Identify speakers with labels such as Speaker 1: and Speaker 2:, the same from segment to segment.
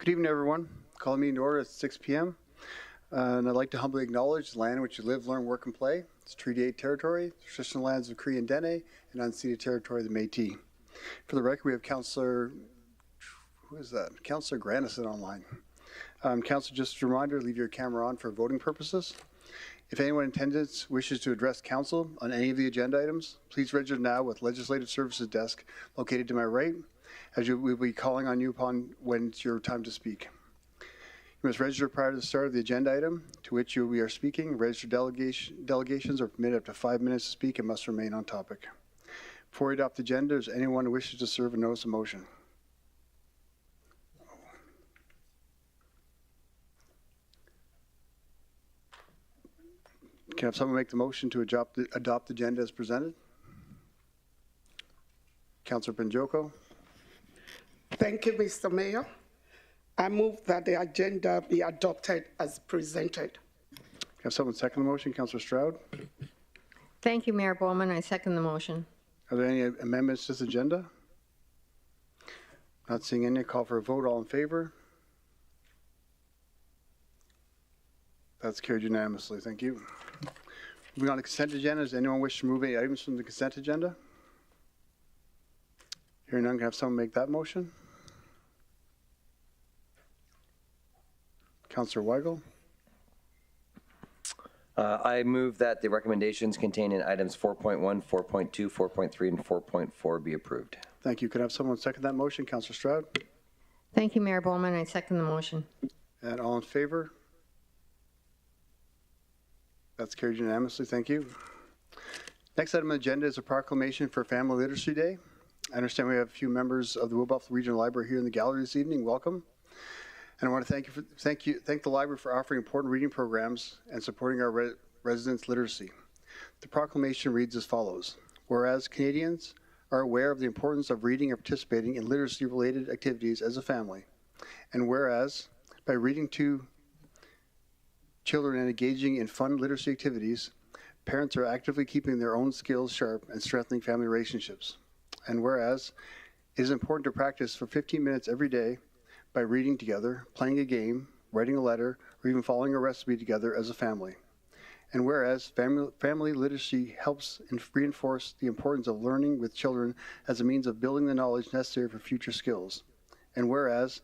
Speaker 1: Good evening, everyone. Calling me in order at 6 p.m. And I'd like to humbly acknowledge the land in which you live, learn, work, and play. It's Treaty 8 territory, traditional lands of Cree and Dene, and unceded territory of the Métis. For the record, we have Councillor Grandison online. Councillor, just a reminder, leave your camera on for voting purposes. If anyone in attendance wishes to address council on any of the agenda items, please register now with Legislative Services Desk located to my right, as we will be calling on you upon when it's your time to speak. You must register prior to the start of the agenda item to which we are speaking. Registered delegations are permitted up to 5 minutes to speak and must remain on topic. Before we adopt the agenda, is anyone who wishes to serve a notice of motion? Can I have someone make the motion to adopt the agenda as presented? Councillor Benjoko.
Speaker 2: Thank you, Mr. Mayor. I move that the agenda be adopted as presented.
Speaker 1: Can I have someone second the motion? Councillor Stroud.
Speaker 3: Thank you, Mayor Bowman. I second the motion.
Speaker 1: Are there any amendments to this agenda? Not seeing any. Call for a vote. All in favor? That's carried unanimously. Thank you. Moving on to consent agenda. Does anyone wish to remove any items from the consent agenda? Hearing none, can I have someone make that motion? Councillor Weigel.
Speaker 4: I move that the recommendations contained in items 4.1, 4.2, 4.3, and 4.4 be approved.
Speaker 1: Thank you. Can I have someone second that motion? Councillor Stroud.
Speaker 3: Thank you, Mayor Bowman. I second the motion.
Speaker 1: And all in favor? That's carried unanimously. Thank you. Next item on the agenda is a proclamation for Family Literacy Day. I understand we have a few members of the Wood Buffalo Regional Library here in the gallery this evening. Welcome. And I want to thank the library for offering important reading programs and supporting our residents' literacy. The proclamation reads as follows: whereas Canadians are aware of the importance of reading and participating in literacy-related activities as a family, and whereas by reading to children and engaging in fun literacy activities, parents are actively keeping their own skills sharp and strengthening family relationships. And whereas it is important to practice for 15 minutes every day by reading together, playing a game, writing a letter, or even following a recipe together as a family. And whereas family literacy helps reinforce the importance of learning with children as a means of building the knowledge necessary for future skills. And whereas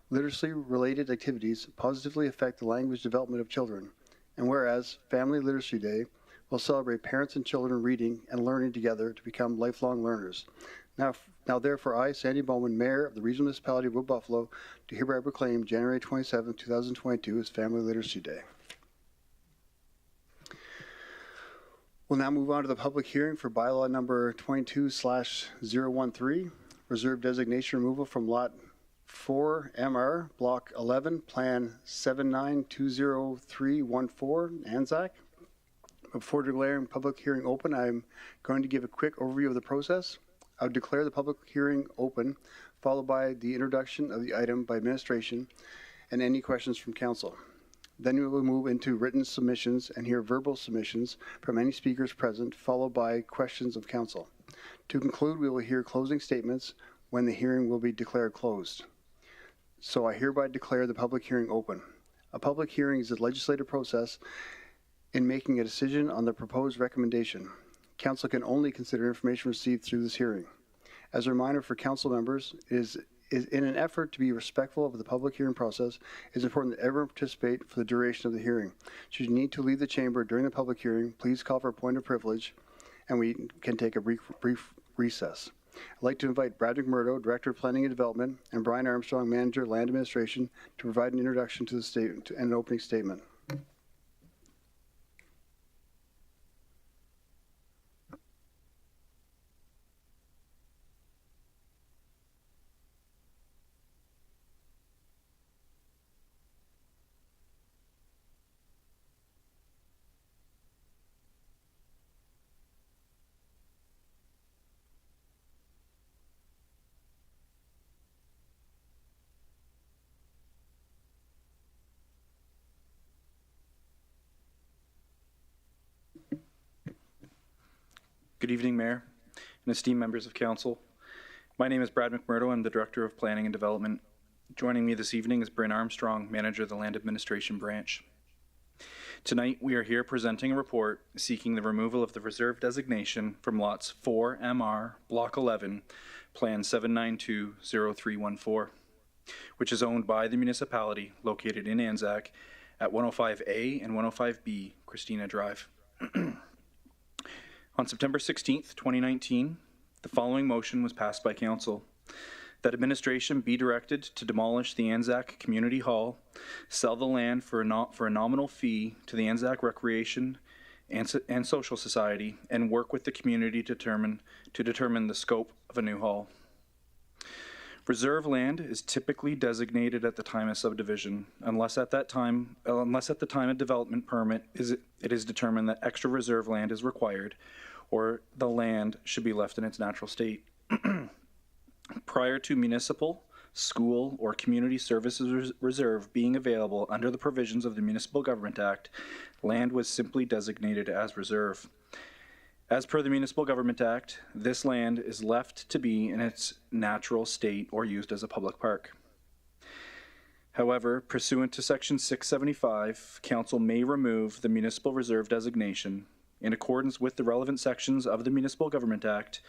Speaker 1: literacy-related activities positively affect the language development of children. And whereas Family Literacy Day will celebrate parents and children reading and learning together to become lifelong learners. Now therefore, I, Sandy Bowman, Mayor of the Regional Municipality of Wood Buffalo, do hereby proclaim January 27, 2022 as Family Literacy Day. We'll now move on to the public hearing for bylaw number 22/013, reserve designation removal from lot 4 MR, block 11, plan 79-20314, Anzac. Before declaring public hearing open, I'm going to give a quick overview of the process. I would declare the public hearing open, followed by the introduction of the item by administration and any questions from council. Then we will move into written submissions and hear verbal submissions from any speakers present, followed by questions of council. To conclude, we will hear closing statements when the hearing will be declared closed. So I hereby declare the public hearing open. A public hearing is a legislative process in making a decision on the proposed recommendation. Council can only consider information received through this hearing. As a reminder for council members, is in an effort to be respectful of the public hearing process, it is important that everyone participate for the duration of the hearing. Should you need to leave the chamber during the public hearing, please call for a point of privilege and we can take a brief recess. I'd like to invite Brad McMurdo, Director of Planning and Development, and Brian Armstrong, Manager, Land Administration, to provide an introduction to the statement and an opening statement.
Speaker 5: Good evening, Mayor and esteemed members of Council. My name is Brad McMurdo. I'm the Director of Planning and Development Joining me this evening is Bryn Armstrong, Manager of the Land Administration Branch. Tonight, we are here presenting a report seeking the removal of the reserve designation from lots 4MR, Block 11, Plan 7920314, which is owned by the municipality located in Anzac at 105A and 105B Christina Drive. On September 16th, 2019, the following motion was passed by Council: that administration be directed to demolish the Anzac Community Hall, sell the land for a nominal fee to the Anzac Recreation and Social Society, and work with the community to determine the scope of a new hall. Reserve land is typically designated at the time of subdivision, unless at the time of development permit it is determined that extra reserve land is required, or the land should be left in its natural state. Prior to municipal, school, or community services reserve being available under the provisions of the Municipal Government Act, land was simply designated as reserve. As per the Municipal Government Act, this land is left to be in its natural state or used as a public park. However, pursuant to Section 675, Council may remove the municipal reserve designation. In accordance with the relevant sections of the Municipal Government Act,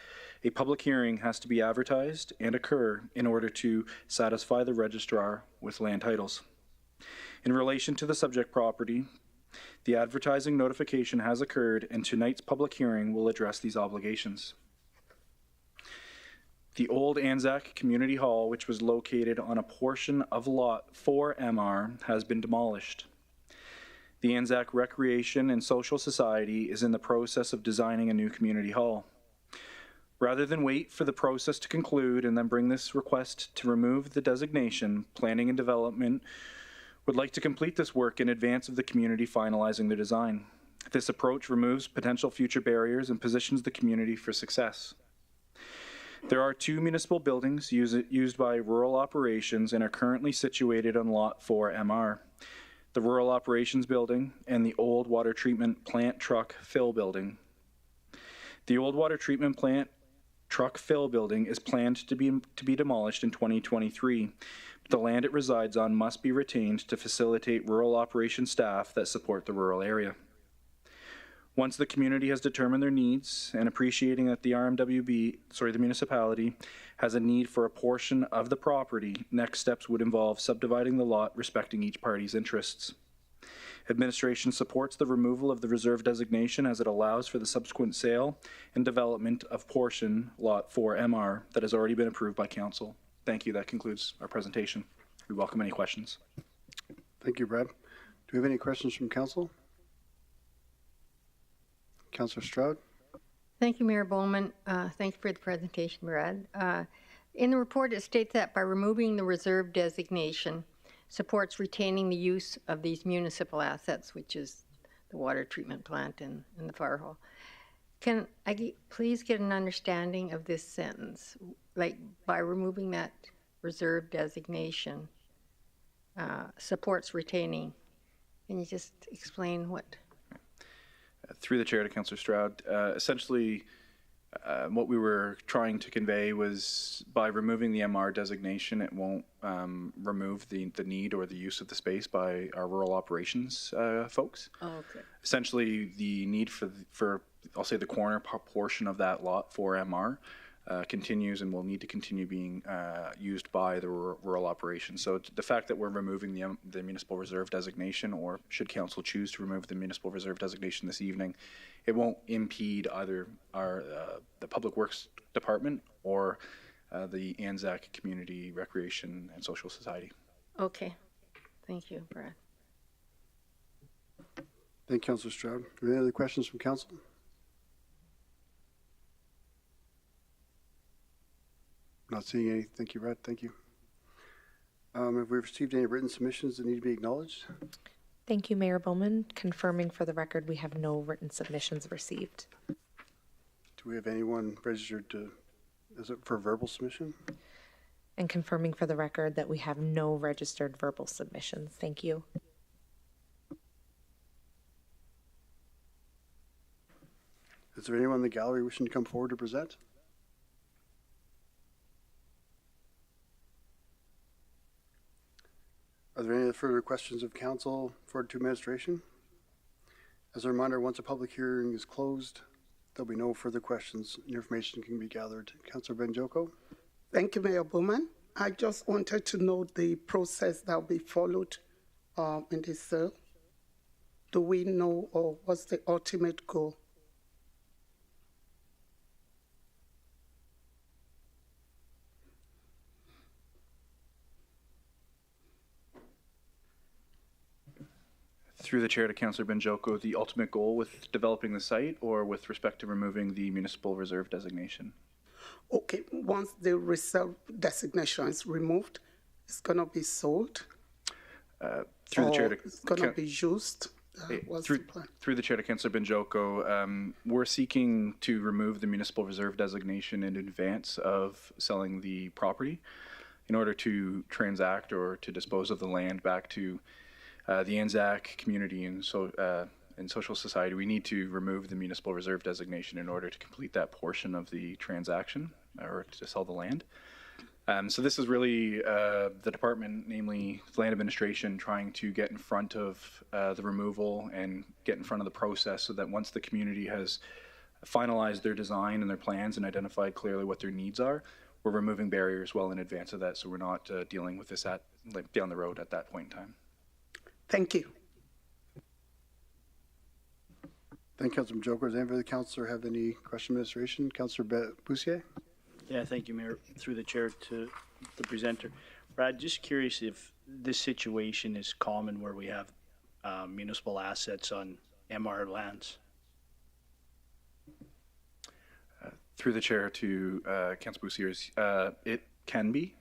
Speaker 5: a public hearing has to be advertised and occur in order to satisfy the registrar with land titles. In relation to the subject property, the advertising notification has occurred, and tonight's public hearing will address these obligations. The old Anzac Community Hall, which was located on a portion of Lot 4MR, has been demolished. The Anzac Recreation and Social Society is in the process of designing a new community hall. Rather than wait for the process to conclude and then bring this request to remove the designation, Planning and Development would like to complete this work in advance of the community finalizing the design. This approach removes potential future barriers and positions the community for success. There are two municipal buildings used by rural operations and are currently situated on Lot 4MR. The Rural Operations Building and the Old Water Treatment Plant Truck Fill Building. The Old Water Treatment Plant Truck Fill Building is planned to be demolished in 2023. The land it resides on must be retained to facilitate rural operations staff that support the rural area. Once the community has determined their needs and appreciating that the municipality has a need for a portion of the property, next steps would involve subdividing the lot respecting each party's interests. Administration supports the removal of the reserve designation as it allows for the subsequent sale and development of portion Lot 4MR that has already been approved by Council. Thank you. That concludes our presentation. We welcome any questions.
Speaker 1: Thank you, Brad. Do we have any questions from Council? Councillor Stroud?
Speaker 3: Thank you, Mayor Bowman. Thank you for the presentation, Brad. In the report, it states that by removing the reserve designation, supports retaining the use of these municipal assets, which is the water treatment plant and the fire hall. Can I please get an understanding of this sentence? Like, by removing that reserve designation, supports retaining. Can you just explain what?
Speaker 5: Through the chair to Councillor Stroud, essentially what we were trying to convey was by removing the MR designation, it won't remove the need or the use of the space by our rural operations folks.
Speaker 3: Oh, okay.
Speaker 5: Essentially, the need for I'll say the corner portion of that lot for MR continues and will need to continue being used by the rural operations. So the fact that we're removing the municipal reserve designation, or should council choose to remove the municipal reserve designation this evening, it won't impede either the Public Works Department or the Anzac Community Recreation and Social Society.
Speaker 3: Okay. Thank you, Brad.
Speaker 1: Thank you, Councillor Stroud. Are there any other questions from Council? Not seeing any. Thank you, Brad. Thank you. Have we received any written submissions that need to be acknowledged?
Speaker 6: Thank you, Mayor Bowman. Confirming for the record, we have no written submissions received.
Speaker 1: Do we have anyone registered for verbal submission?
Speaker 6: And confirming for the record that we have no registered verbal submissions. Thank you.
Speaker 1: Is there anyone in the gallery wishing to come forward to present? Are there any further questions of council forward to administration? As a reminder, once a public hearing is closed, there'll be no further questions and information can be gathered. Councillor Benjoko?
Speaker 2: Thank you, Mayor Bowman. I just wanted to know the process that will be followed in this sale. Do we know, or what's the ultimate goal?
Speaker 5: Through the chair to Councillor Benjoko, the ultimate goal with developing the site or with respect to removing the municipal reserve designation?
Speaker 2: Okay, once the reserve designation is removed, it's going to be sold?
Speaker 5: Through the chair to
Speaker 2: it's going to be used? What's the plan?
Speaker 5: Through the chair to Councillor Benjoko, we're seeking to remove the municipal reserve designation in advance of selling the property in order to transact or to dispose of the land back to the Anzac community and social society. We need to remove the municipal reserve designation in order to complete that portion of the transaction or to sell the land. So this is really the department, namely land administration, trying to get in front of the removal and get in front of the process so that once the community has finalized their design and their plans and identified clearly what their needs are, we're removing barriers well in advance of that, so we're not dealing with this down the road at that point in time.
Speaker 2: Thank you.
Speaker 1: Thank you, Councillor Benjoko. Does any other councillor have any question administration? Councillor Bussier?
Speaker 7: Yeah, thank you, Mayor. Through the chair to the presenter. Brad, just curious if this situation is common where we have municipal assets on MR lands.
Speaker 5: Through the chair to Councillor Bussier, it can be.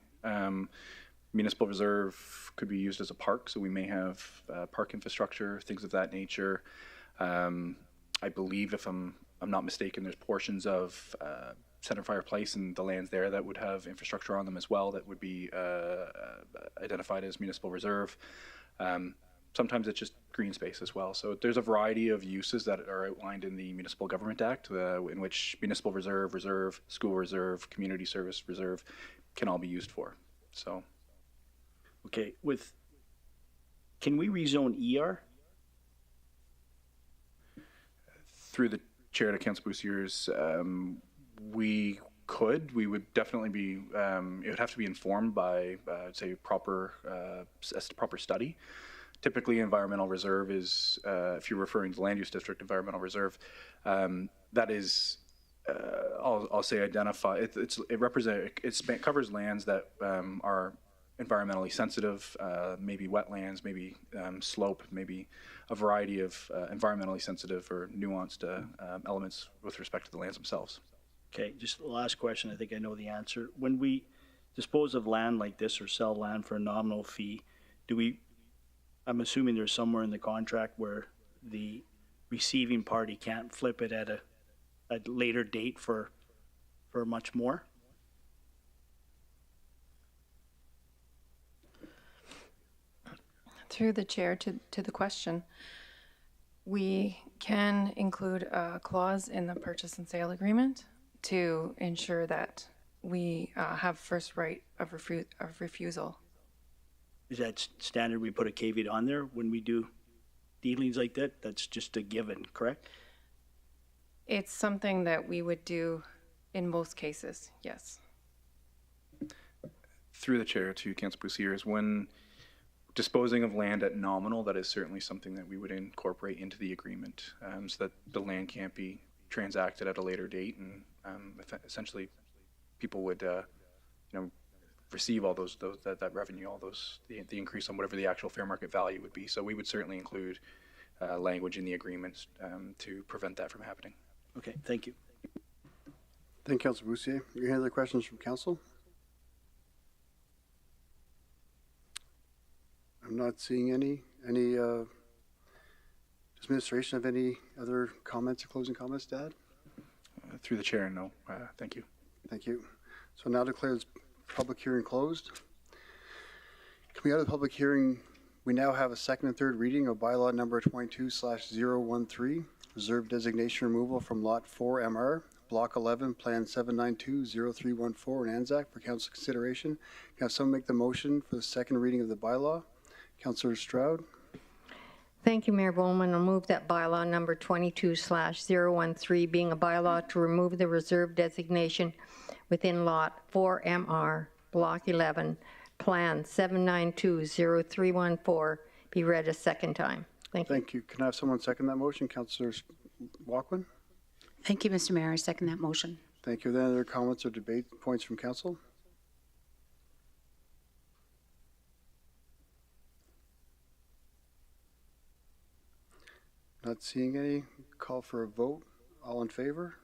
Speaker 5: Municipal reserve could be used as a park, so we may have park infrastructure, things of that nature. I believe, if I'm not mistaken, there's portions of Centerfire Place and the lands there that would have infrastructure on them as well that would be identified as municipal reserve. Sometimes it's just green space as well. So there's a variety of uses that are outlined in the Municipal Government Act in which municipal reserve, school reserve, community service reserve can all be used for. So.
Speaker 7: Okay, can we rezone ER?
Speaker 5: Through the chair to Councillor Bussier's, we would definitely be, it would have to be informed by, say, proper study. Typically, environmental reserve is, if you're referring to land use district environmental reserve, that is, I'll say identify, it covers lands that are environmentally sensitive, maybe wetlands, maybe slope, maybe a variety of environmentally sensitive or nuanced elements with respect to the lands themselves.
Speaker 7: Okay, just the last question. I think I know the answer. When we dispose of land like this or sell land for a nominal fee, I'm assuming there's somewhere in the contract where the receiving party can't flip it at a later date for much more?
Speaker 8: Through the chair to the question, we can include a clause in the purchase and sale agreement to ensure that we have first right of refusal.
Speaker 7: Is that standard? We put a caveat on there when we do dealings like that? That's just a given, correct?
Speaker 8: It's something that we would do in most cases, yes.
Speaker 5: Through the chair to Councillor Bussier, when disposing of land at nominal, that is certainly something that we would incorporate into the agreement, so that the land can't be transacted at a later date, and essentially people would, receive all that revenue, the increase on whatever the actual fair market value would be. So we would certainly include language in the agreements to prevent that from happening.
Speaker 7: Okay, thank you.
Speaker 1: Thank you, Councillor Bussier. Any other questions from council? I'm not seeing any. Does administration have any other comments or closing comments to add?
Speaker 5: Through the chair, no. Thank you.
Speaker 1: Thank you. So now declare this public hearing closed. Coming out of the public hearing, we now have a second and third reading of bylaw number 22/013, reserve designation removal from lot 4 MR, block 11, plan 792-0314 in Anzac for council consideration. Can I have someone make the motion for the second reading of the bylaw? Councillor Stroud.
Speaker 3: Thank you, Mayor Bowman. I'll move that bylaw number 22/013 being a bylaw to remove the reserve designation within Lot 4MR, Block 11, Plan 7920314 be read a second time. Thank you.
Speaker 1: Thank you. Can I have someone second that motion? Councillor Walkman.
Speaker 9: Thank you, Mr. Mayor. I second that motion.
Speaker 1: Thank you. Are there any other comments or debate points from council? Not seeing any. Call for a vote. All in favor?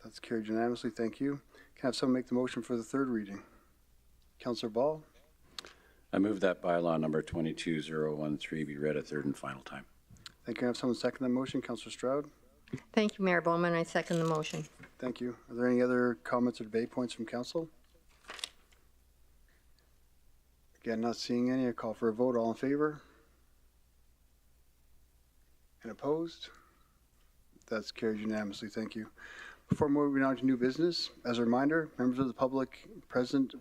Speaker 1: That's carried unanimously. Thank you. Can I have someone make the motion for the third reading? Councillor Ball.
Speaker 10: I move that bylaw number 22/013 be read a third and final time.
Speaker 1: Thank you. Can I have someone second that motion? Councillor Stroud.
Speaker 3: Thank you, Mayor Bowman. I second the motion.
Speaker 1: Thank you. Are there any other comments or debate points from council? Again, not seeing any. I call for a vote. All in favor? And opposed? That's carried unanimously. Thank you. Before moving on to new business, as a reminder, members of the public present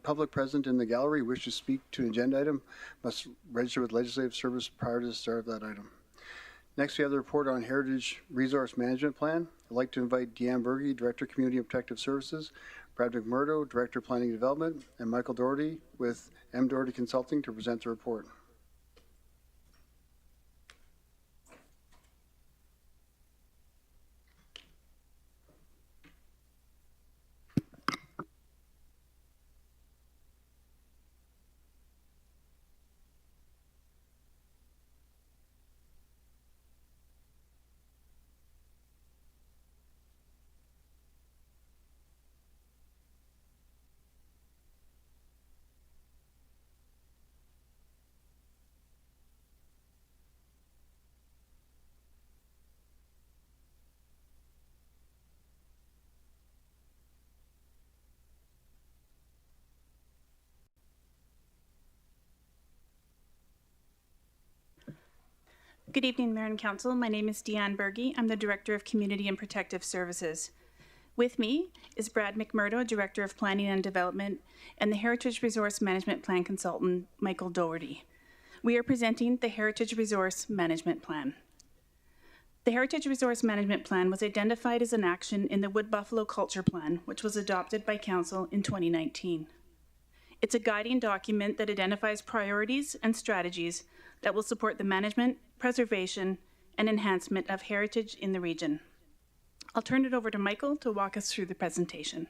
Speaker 1: in the gallery who wish to speak to an agenda item must register with Legislative Service prior to the start of that item. Next, we have the report on Heritage Resource Management Plan. I'd like to invite Deanne Berge, Director of Community and Protective Services, Brad McMurdo, Director of Planning and Development, and Michael Doherty with M. Doherty Consulting to present the report.
Speaker 11: Good evening, Mayor and Council. My name is Deanne Berge. I'm the Director of Community and Protective Services. With me is Brad McMurdo, Director of Planning and Development, and the Heritage Resource Management Plan Consultant, Michael Doherty. We are presenting the Heritage Resource Management Plan. The Heritage Resource Management Plan was identified as an action in the Wood Buffalo Culture Plan, which was adopted by Council in 2019. It's a guiding document that identifies priorities and strategies that will support the management, preservation, and enhancement of heritage in the region. I'll turn it over to Michael to walk us through the presentation.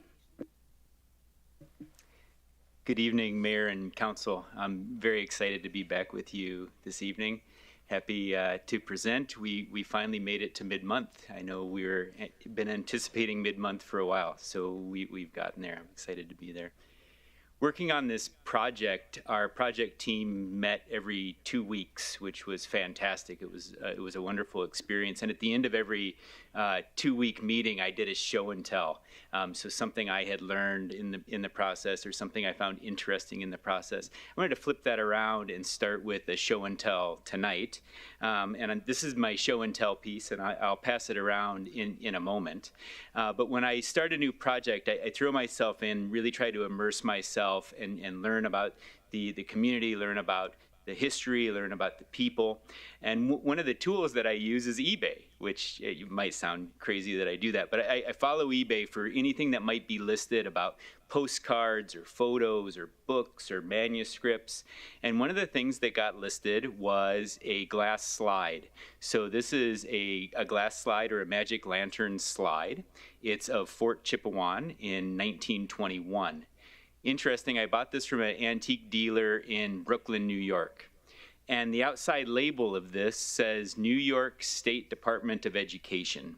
Speaker 12: Good evening, Mayor and Council. I'm very excited to be back with you this evening. Happy to present. We finally made it to mid-month. I know we've been anticipating mid-month for a while, so we've gotten there. I'm excited to be there. Working on this project, our project team met every 2 weeks, which was fantastic. It was a wonderful experience. And at the end of every 2-week meeting, I did a show and tell. So something I had learned in the process, or something I found interesting in the process. I wanted to flip that around and start with a show and tell tonight. And this is my show and tell piece, and I'll pass it around in a moment. But when I start a new project, I throw myself in, really try to immerse myself and learn about the community, learn about the history, learn about the people. And one of the tools that I use is eBay, which you might sound crazy that I do that, but I follow eBay for anything that might be listed about postcards or photos or books or manuscripts. And one of the things that got listed was a glass slide. So this is a glass slide, or a magic lantern slide. It's of Fort Chipewyan in 1921. Interesting, I bought this from an antique dealer in Brooklyn, New York. And the outside label of this says New York State Department of Education.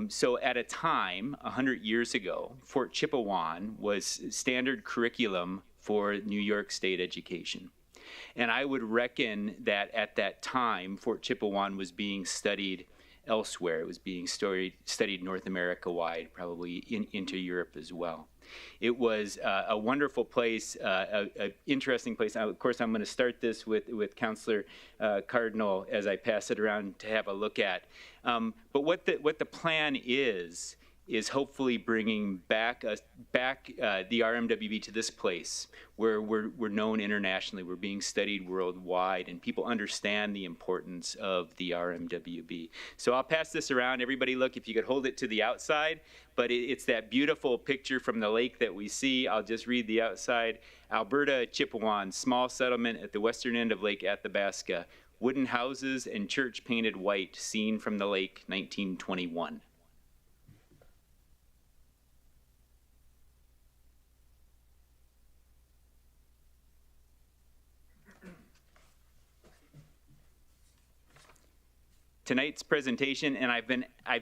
Speaker 12: So at a time, 100 years ago, Fort Chipewyan was standard curriculum for New York State education. And I would reckon that at that time, Fort Chipewyan was being studied elsewhere. It was being studied North America-wide, probably into Europe as well. It was a wonderful place, an interesting place. Of course, I'm going to start this with Councillor Cardinal as I pass it around to have a look at. But what the plan is is hopefully bringing back the RMWB to this place where we're known internationally, we're being studied worldwide, and people understand the importance of the RMWB. So I'll pass this around. Everybody look, if you could hold it to the outside, but it's that beautiful picture from the lake that we see. I'll just read the outside. Alberta Chippewan, small settlement at the western end of Lake Athabasca. Wooden houses and church painted white, seen from the lake, 1921. Tonight's presentation, and I've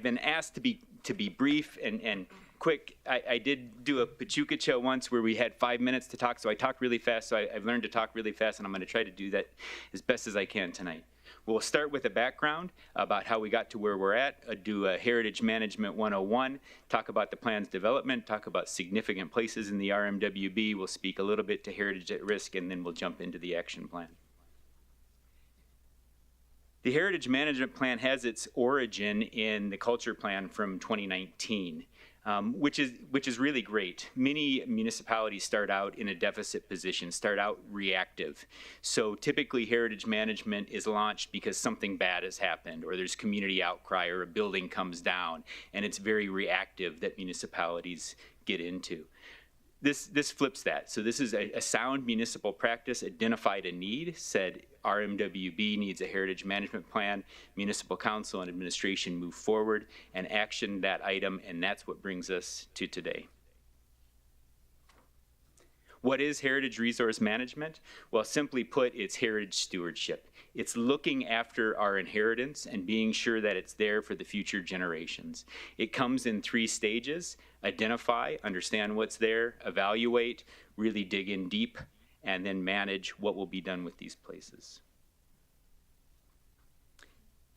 Speaker 12: been asked to be brief and quick. I did do a Pachuca once where we had 5 minutes to talk, so I talked really fast. So I've learned to talk really fast, and I'm going to try to do that as best as I can tonight. We'll start with a background about how we got to where we're at, do a Heritage Management 101, talk about the plan's development, talk about significant places in the RMWB. We'll speak a little bit to Heritage at Risk, and then we'll jump into the action plan. The Heritage Management Plan has its origin in the Culture Plan from 2019, which is really great. Many municipalities start out in a deficit position, start out reactive. So typically Heritage Management is launched because something bad has happened, or there's community outcry, or a building comes down, and it's very reactive that municipalities get into. This flips that. So this is a sound municipal practice, identified a need, said RMWB needs a heritage management plan, municipal council and administration move forward and action that item, and that's what brings us to today. What is heritage resource management? Well, simply put, it's heritage stewardship. It's looking after our inheritance and being sure that it's there for the future generations. It comes in 3 stages: identify, understand what's there, evaluate, really dig in deep, and then manage what will be done with these places.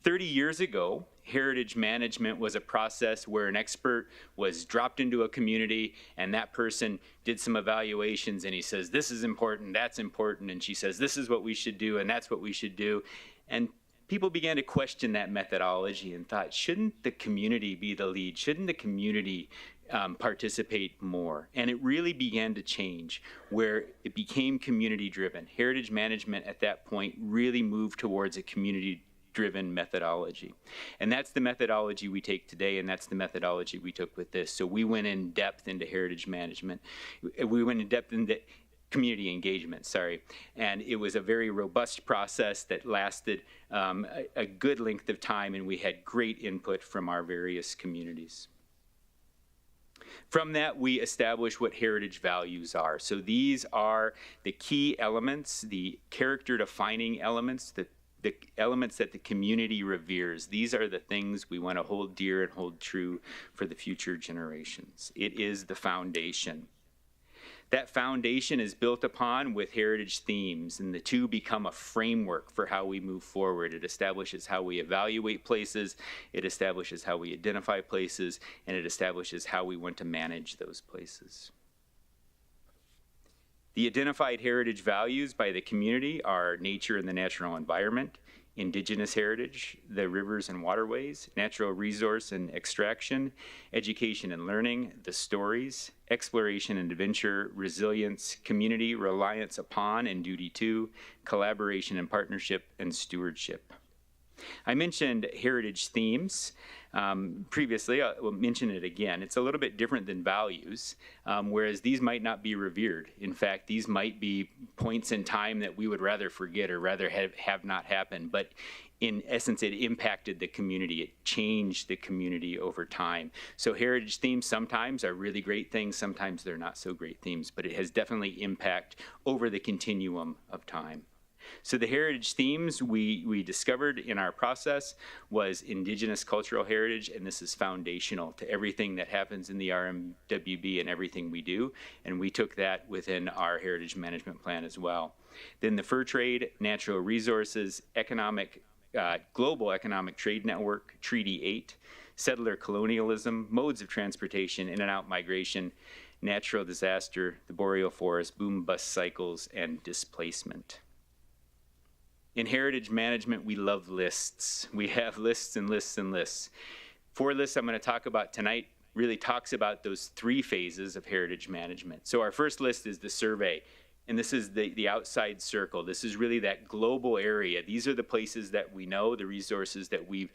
Speaker 12: 30 years ago, heritage management was a process where an expert was dropped into a community, and that person did some evaluations, and he says, this is important, that's important, and she says, this is what we should do, and that's what we should do. And people began to question that methodology and thought, shouldn't the community be the lead? Shouldn't the community participate more? And it really began to change, where it became community driven. Heritage management at that point really moved towards a community driven methodology. And that's the methodology we take today, and that's the methodology we took with this. So we went in depth into heritage management. We went in depth into community engagement, sorry. And it was a very robust process that lasted a good length of time, and we had great input from our various communities. From that, we establish what heritage values are. So these are the key elements, the character defining elements, the elements that the community reveres. These are the things we want to hold dear and hold true for the future generations. It is the foundation. That foundation is built upon with heritage themes, and the two become a framework for how we move forward. It establishes how we evaluate places, it establishes how we identify places, and it establishes how we want to manage those places. The identified heritage values by the community are nature and the natural environment, indigenous heritage, the rivers and waterways, natural resource and extraction, education and learning, the stories, exploration and adventure, resilience, community, reliance upon and duty to, collaboration and partnership, and stewardship. I mentioned heritage themes previously. I'll mention it again. It's a little bit different than values, whereas these might not be revered. In fact, these might be points in time that we would rather forget or rather have not happen. But in essence, it impacted the community. It changed the community over time. So heritage themes sometimes are really great things. Sometimes they're not so great themes, but it has definitely impact over the continuum of time. So the heritage themes we discovered in our process was indigenous cultural heritage, and this is foundational to everything that happens in the RMWB and everything we do, and we took that within our heritage management plan as well. Then the fur trade, natural resources, global economic trade network, Treaty 8, settler colonialism, modes of transportation, in and out migration, natural disaster, the boreal forest, boom-bust cycles, and displacement. In heritage management, we love lists. We have lists and lists and lists. 4 lists I'm going to talk about tonight really talks about those 3 phases of heritage management. So our first list is the survey. And this is the outside circle. This is really that global area. These are the places that we know, the resources that we've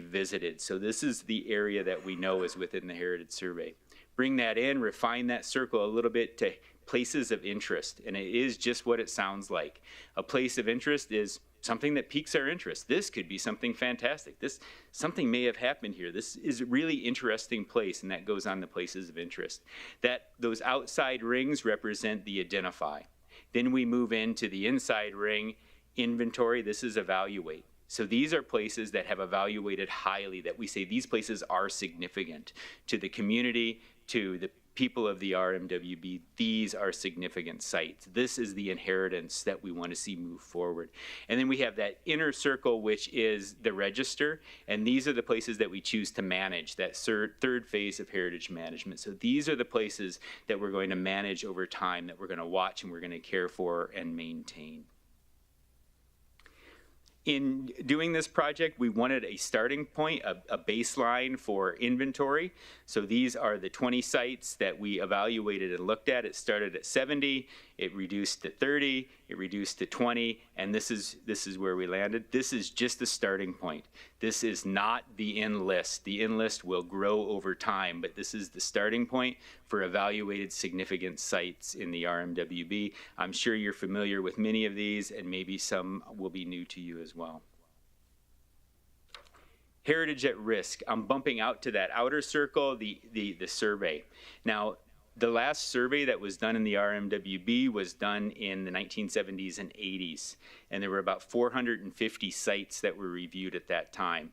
Speaker 12: visited. So this is the area that we know is within the Heritage Survey. Bring that in, refine that circle a little bit to places of interest. And it is just what it sounds like. A place of interest is something that piques our interest. This could be something fantastic. Something may have happened here. This is a really interesting place, and that goes on the places of interest. Those outside rings represent the identify. Then we move into the inside ring, inventory. This is evaluate. So these are places that have evaluated highly, that we say these places are significant to the community, to the people of the RMWB. These are significant sites. This is the inheritance that we want to see move forward. And then we have that inner circle, which is the register, and these are the places that we choose to manage, that third phase of heritage management. So these are the places that we're going to manage over time, that we're going to watch and we're going to care for and maintain. In doing this project, we wanted a starting point, a baseline for inventory. So these are the 20 sites that we evaluated and looked at. It started at 70, it reduced to 30, it reduced to 20, and this is where we landed. This is just the starting point. This is not the end list. The end list will grow over time, but this is the starting point for evaluated significant sites in the RMWB. I'm sure you're familiar with many of these, and maybe some will be new to you as well. Heritage at risk. I'm bumping out to that outer circle, the survey. Now, the last survey that was done in the RMWB was done in the 1970s and 80s, and there were about 450 sites that were reviewed at that time.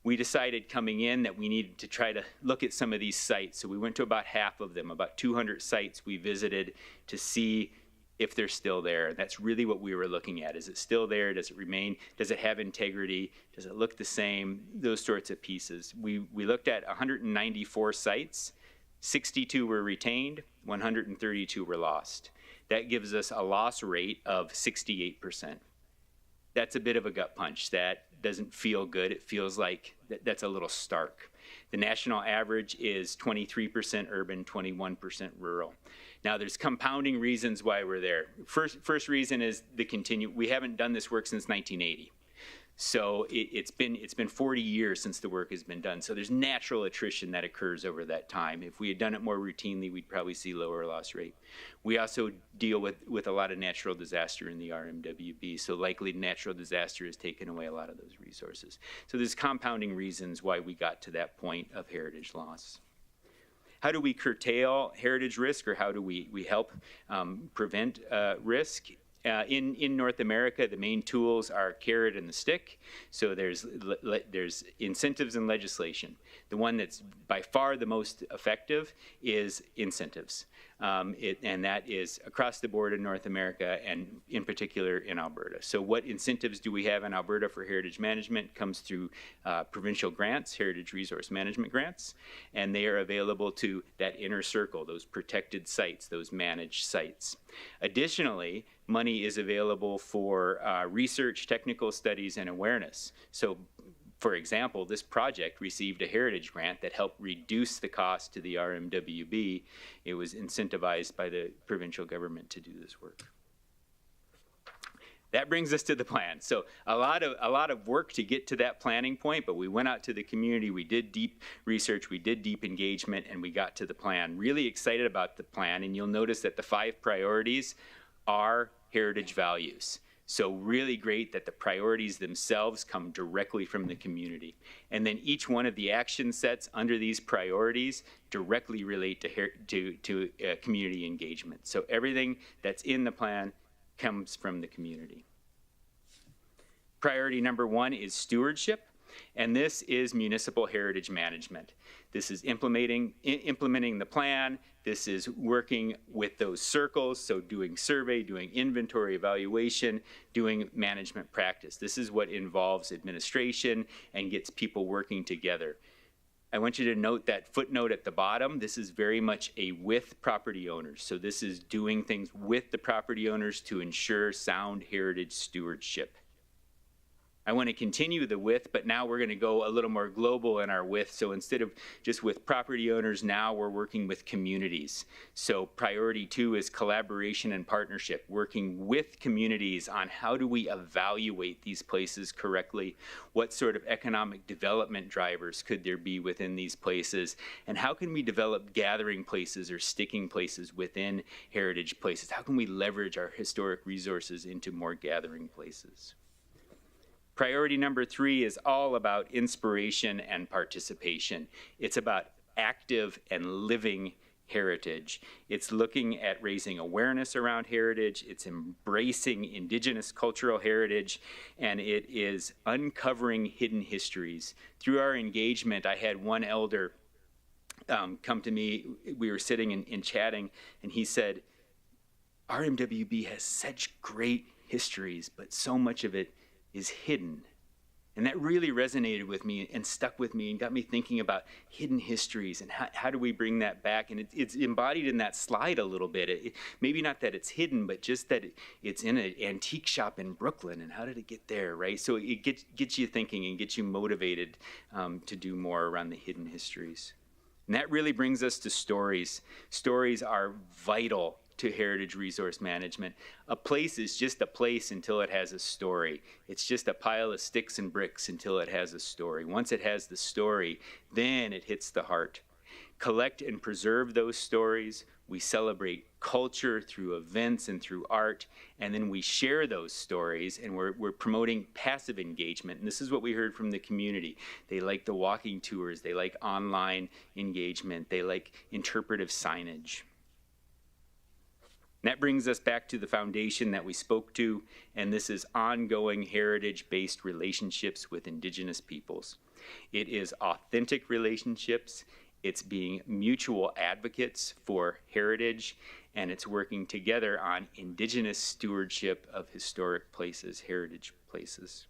Speaker 12: We decided coming in that we needed to try to look at some of these sites, so we went to about half of them, about 200 sites we visited to see if they're still there. That's really what we were looking at. Is it still there? Does it remain? Does it have integrity? Does it look the same? Those sorts of pieces. We looked at 194 sites. 62 were retained, 132 were lost. That gives us a loss rate of 68%. That's a bit of a gut punch. That doesn't feel good. It feels like that's a little stark. The national average is 23% urban, 21% rural. Now, there's compounding reasons why we're there. First reason is we haven't done this work since 1980. So it's been 40 years since the work has been done. So there's natural attrition that occurs over that time. If we had done it more routinely, we'd probably see lower loss rate. We also deal with a lot of natural disaster in the RMWB. So likely natural disaster has taken away a lot of those resources. So there's compounding reasons why we got to that point of heritage loss. How do we curtail heritage risk, or how do we help prevent risk? In North America, the main tools are carrot and the stick. So there's incentives and legislation. The one that's by far the most effective is incentives. And that is across the board in North America, and in particular in Alberta. So what incentives do we have in Alberta for heritage management? Comes through provincial grants, heritage resource management grants, and they are available to that inner circle, those protected sites, those managed sites. Additionally, money is available for research, technical studies, and awareness. So, for example, this project received a heritage grant that helped reduce the cost to the RMWB. It was incentivized by the provincial government to do this work. That brings us to the plan. So a lot of work to get to that planning point, but we went out to the community, we did deep research, we did deep engagement, and we got to the plan. Really excited about the plan, and you'll notice that the 5 priorities are heritage values. So really great that the priorities themselves come directly from the community. And then each one of the action sets under these priorities directly relate to community engagement. So everything that's in the plan comes from the community. Priority number 1 is stewardship, and this is municipal heritage management. This is implementing the plan. This is working with those circles, so doing survey, doing inventory evaluation, doing management practice. This is what involves administration and gets people working together. I want you to note that footnote at the bottom. This is very much a with property owners. So this is doing things with the property owners to ensure sound heritage stewardship. I want to continue the with, but now we're going to go a little more global in our with. So instead of just with property owners, now we're working with communities. So priority 2 is collaboration and partnership, working with communities on how do we evaluate these places correctly, what sort of economic development drivers could there be within these places, and how can we develop gathering places or sticking places within heritage places? How can we leverage our historic resources into more gathering places? Priority number 3 is all about inspiration and participation. It's about active and living heritage. It's looking at raising awareness around heritage. It's embracing Indigenous cultural heritage, and it is uncovering hidden histories. Through our engagement, I had one elder come to me. We were sitting and chatting, and he said, RMWB has such great histories, but so much of it is hidden. And that really resonated with me and stuck with me and got me thinking about hidden histories and how do we bring that back. And it's embodied in that slide a little bit. Maybe not that it's hidden, but just that it's in an antique shop in Brooklyn, and how did it get there, right? So it gets you thinking and gets you motivated to do more around the hidden histories. And that really brings us to stories. Stories are vital to heritage resource management. A place is just a place until it has a story. It's just a pile of sticks and bricks until it has a story. Once it has the story, then it hits the heart. Collect and preserve those stories. We celebrate culture through events and through art, and then we share those stories, and we're promoting passive engagement. And this is what we heard from the community. They like the walking tours. They like online engagement. They like interpretive signage. And that brings us back to the foundation that we spoke to, and this is ongoing heritage-based relationships with Indigenous peoples. It is authentic relationships, it's being mutual advocates for heritage, and it's working together on Indigenous stewardship of historic places, heritage places.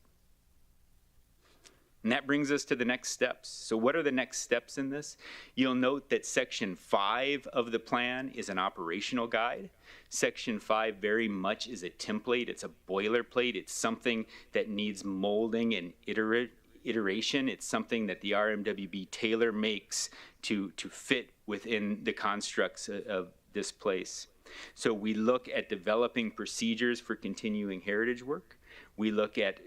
Speaker 12: And that brings us to the next steps. So what are the next steps in this? You'll note that Section 5 of the plan is an operational guide. Section 5 very much is a template. It's a boilerplate. It's something that needs molding and iteration. It's something that the RMWB tailor makes to fit within the constructs of this place. So we look at developing procedures for continuing heritage work. We look at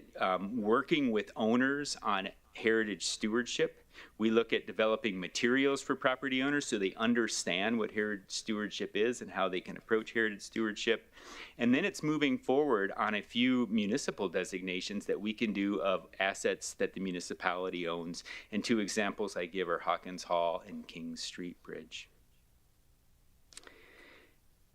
Speaker 12: working with owners on heritage stewardship. We look at developing materials for property owners so they understand what heritage stewardship is and how they can approach heritage stewardship. And then it's moving forward on a few municipal designations that we can do of assets that the municipality owns. And 2 examples I give are Hawkins Hall and King Street Bridge.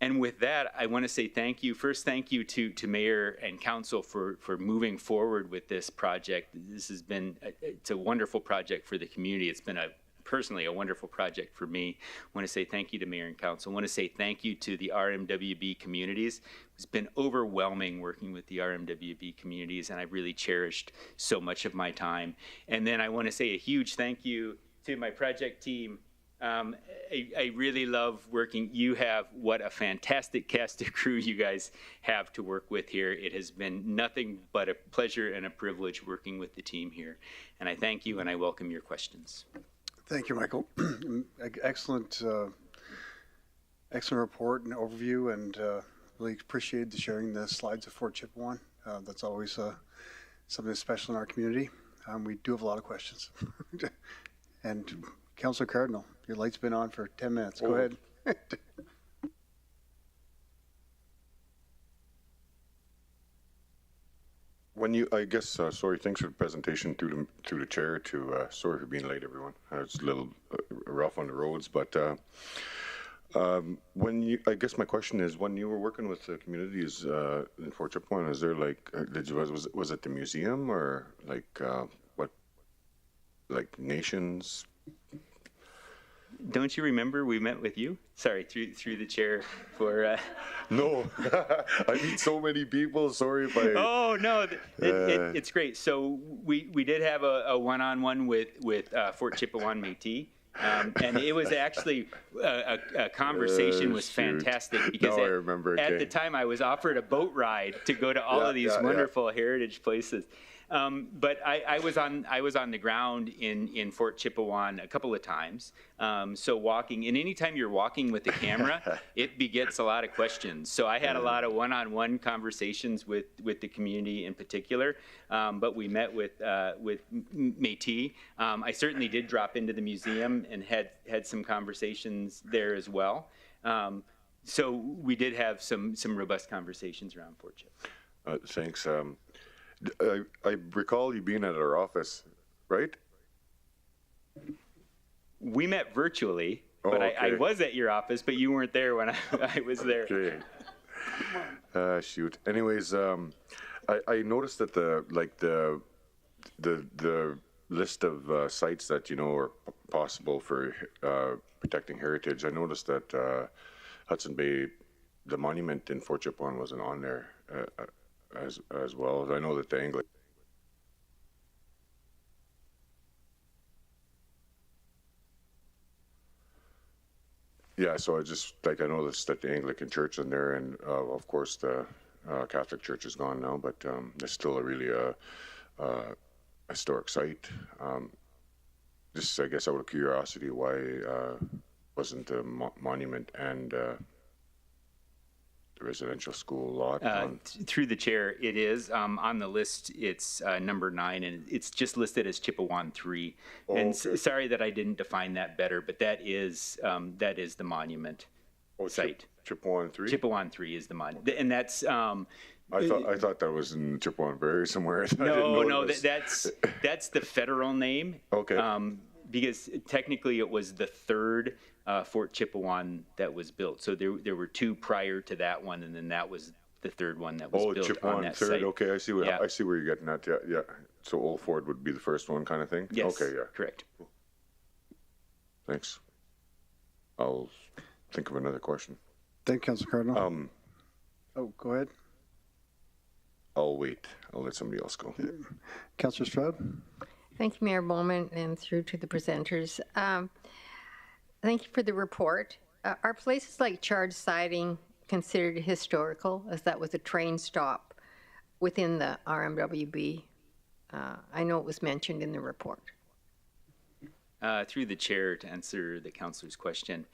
Speaker 12: And with that, I want to say thank you. First, thank you to Mayor and Council for moving forward with this project. This has been, it's a wonderful project for the community. It's been personally a wonderful project for me. I want to say thank you to Mayor and Council. I want to say thank you to the RMWB communities. It's been overwhelming working with the RMWB communities, and I've really cherished so much of my time. And then I want to say a huge thank you to my project team. I really love working. You have what a fantastic cast of crew you guys have to work with here. It has been nothing but a pleasure and a privilege working with the team here. And I thank you and I welcome your questions.
Speaker 1: Thank you, Michael. Excellent, excellent report and overview, and really appreciate the sharing the slides of Fort Chipewyan. That's always something special in our community. We do have a lot of questions. And Councilor Cardinal, your light's been on for 10 minutes. Go ahead.
Speaker 13: When you, I guess, sorry, thanks for the presentation through the chair sorry for being late, everyone. It's a little rough on the roads, but when you, I guess my question is, when you were working with the communities in Fort Chipewyan, is there like, was it the museum or like, what, like nations?
Speaker 12: Don't you remember we met with you? Sorry, through the chair for...
Speaker 13: No, I meet so many people. Sorry if I...
Speaker 12: Oh, no, it's great. So we did have a one-on-one with Fort Chipewyan Métis. And it was actually a conversation was fantastic because at the time I was offered a boat ride to go to all of these wonderful heritage places. But I was on the ground in Fort Chipewyan a couple of times. So walking, and anytime you're walking with the camera, it begets a lot of questions. So I had a lot of one-on-one conversations with the community in particular. But we met with Métis. I certainly did drop into the museum and had some conversations there as well. So we did have some robust conversations around Fort Chip.
Speaker 13: Thanks. I recall you being at our office, right?
Speaker 12: We met virtually, but
Speaker 13: okay.
Speaker 12: I was at your office, but you weren't there when I was there.
Speaker 13: Okay. Shoot. Anyways, I noticed that the list of sites that are possible for protecting heritage. I noticed that Hudson Bay, the monument in Fort Chipewyan, wasn't on there as well. I know that the Anglican. Yeah, so I noticed that the Anglican Church in there, and of course the Catholic Church is gone now, but it's still a really historic site. Just, I guess, out of curiosity, why wasn't the monument and the residential school lot
Speaker 12: through the chair? It is on the list. It's number 9, and it's just listed as Chipewyan 3. And sorry that I didn't define that better, but that is the monument site.
Speaker 13: Chipewyan 3.
Speaker 12: Chipewyan 3 is the monument, and that's.
Speaker 13: I thought that was in Chipewyan Prairie somewhere.
Speaker 12: No, that's the federal name.
Speaker 13: Okay.
Speaker 12: Because technically it was the third Fort Chipewyan that was built. So there were 2 prior to that one, and then that was the third one that was built
Speaker 13: Chipewyan
Speaker 12: on that
Speaker 13: third.
Speaker 12: site.
Speaker 13: Okay, I see where you're getting at. Yeah. So Old Fort would be the first one, kind of thing.
Speaker 12: Yes.
Speaker 13: Okay. Yeah.
Speaker 12: Correct.
Speaker 13: Thanks. I'll think of another question.
Speaker 1: Thank you, Councilor Cardinal. Go ahead.
Speaker 13: I'll wait. I'll let somebody else go.
Speaker 1: Councilor Stroud.
Speaker 3: Thank you, Mayor Bowman, and through to the presenters. Thank you for the report. Are places like charred siding considered historical, as that was a train stop within the RMWB? I know it was mentioned in the report.
Speaker 12: Through the chair, to answer the councilor's question.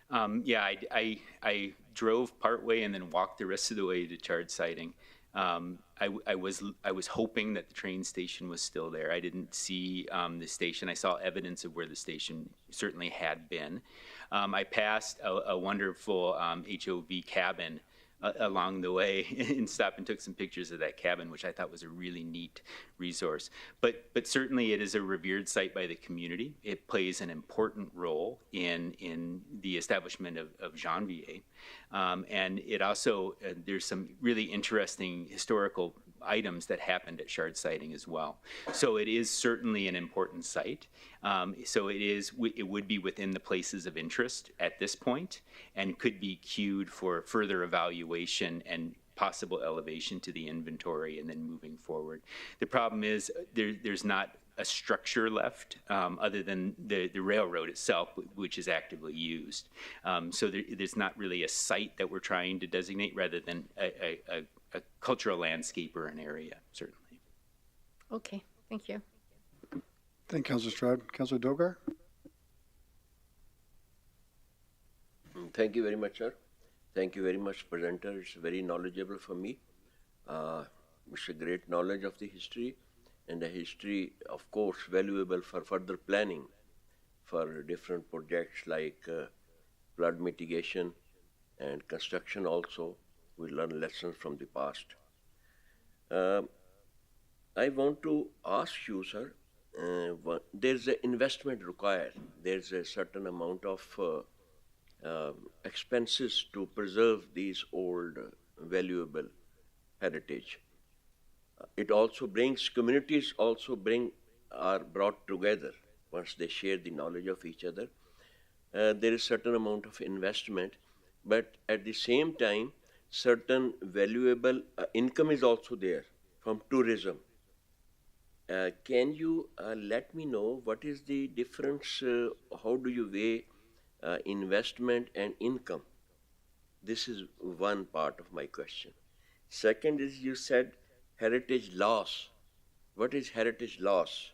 Speaker 12: I drove partway and then walked the rest of the way to charred siding. I was hoping that the train station was still there. I didn't see the station. I saw evidence of where the station certainly had been. I passed a wonderful HOV cabin along the way and stopped and took some pictures of that cabin, which I thought was a really neat resource. But certainly it is a revered site by the community. It plays an important role in the establishment of Janvier. And it also, there's some really interesting historical items that happened at shard siting as well. So it is certainly an important site. So it would be within the places of interest at this point and could be queued for further evaluation and possible elevation to the inventory and then moving forward. The problem is there's not a structure left other than the railroad itself, which is actively used. So there's not really a site that we're trying to designate rather than a cultural landscape or an area, certainly.
Speaker 3: Okay, thank you.
Speaker 1: Thank you, Councilor Stroud. Councilor Dogar?
Speaker 14: Thank you very much, sir. Thank you very much, presenter. It's very knowledgeable for me. It's a great knowledge of the history, and the history, of course, valuable for further planning for different projects like flood mitigation and construction also. We learn lessons from the past. I want to ask you, sir, there's an investment required. There's a certain amount of expenses to preserve these old valuable heritage. It also brings, communities also are brought together once they share the knowledge of each other. There is certain amount of investment, but at the same time, certain valuable income is also there from tourism. Can you let me know what is the difference, how do you weigh investment and income? This is one part of my question. Second is you said heritage loss. what is heritage loss?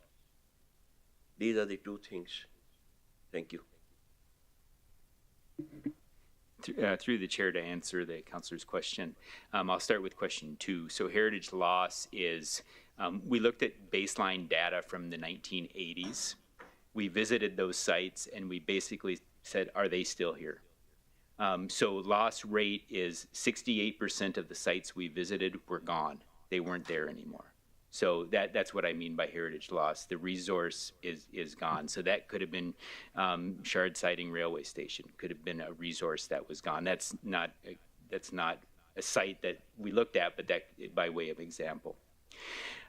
Speaker 14: These are the two things. Thank you.
Speaker 12: Through the chair to answer the councillor's question. I'll start with question 2. So heritage loss is, we looked at baseline data from the 1980s. We visited those sites and we basically said, are they still here? So loss rate is 68% of the sites we visited were gone. They weren't there anymore. So that's what I mean by heritage loss. The resource is gone. So that could have been Shard Siding Railway Station, could have been a resource that was gone. That's not a site that we looked at, but that by way of example.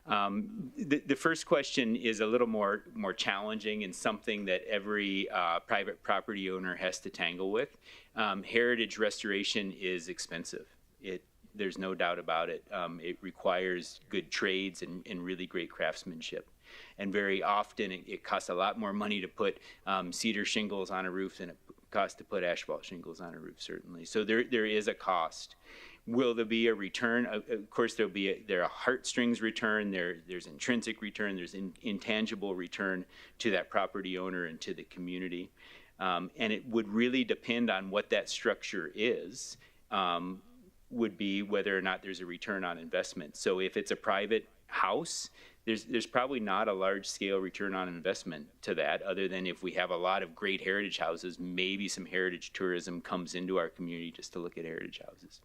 Speaker 12: The first question is a little more challenging and something that every private property owner has to tangle with. Heritage restoration is expensive. There's no doubt about it. It requires good trades and really great craftsmanship. And very often it costs a lot more money to put cedar shingles on a roof than it costs to put asphalt shingles on a roof, certainly. So there is a cost. Will there be a return? Of course, there are heartstrings return, there's intrinsic return, there's intangible return to that property owner and to the community. And it would really depend on what that structure is. Would be whether or not there's a return on investment. So if it's a private house, there's probably not a large scale return on investment to that, other than if we have a lot of great heritage houses, maybe some heritage tourism comes into our community just to look at heritage houses.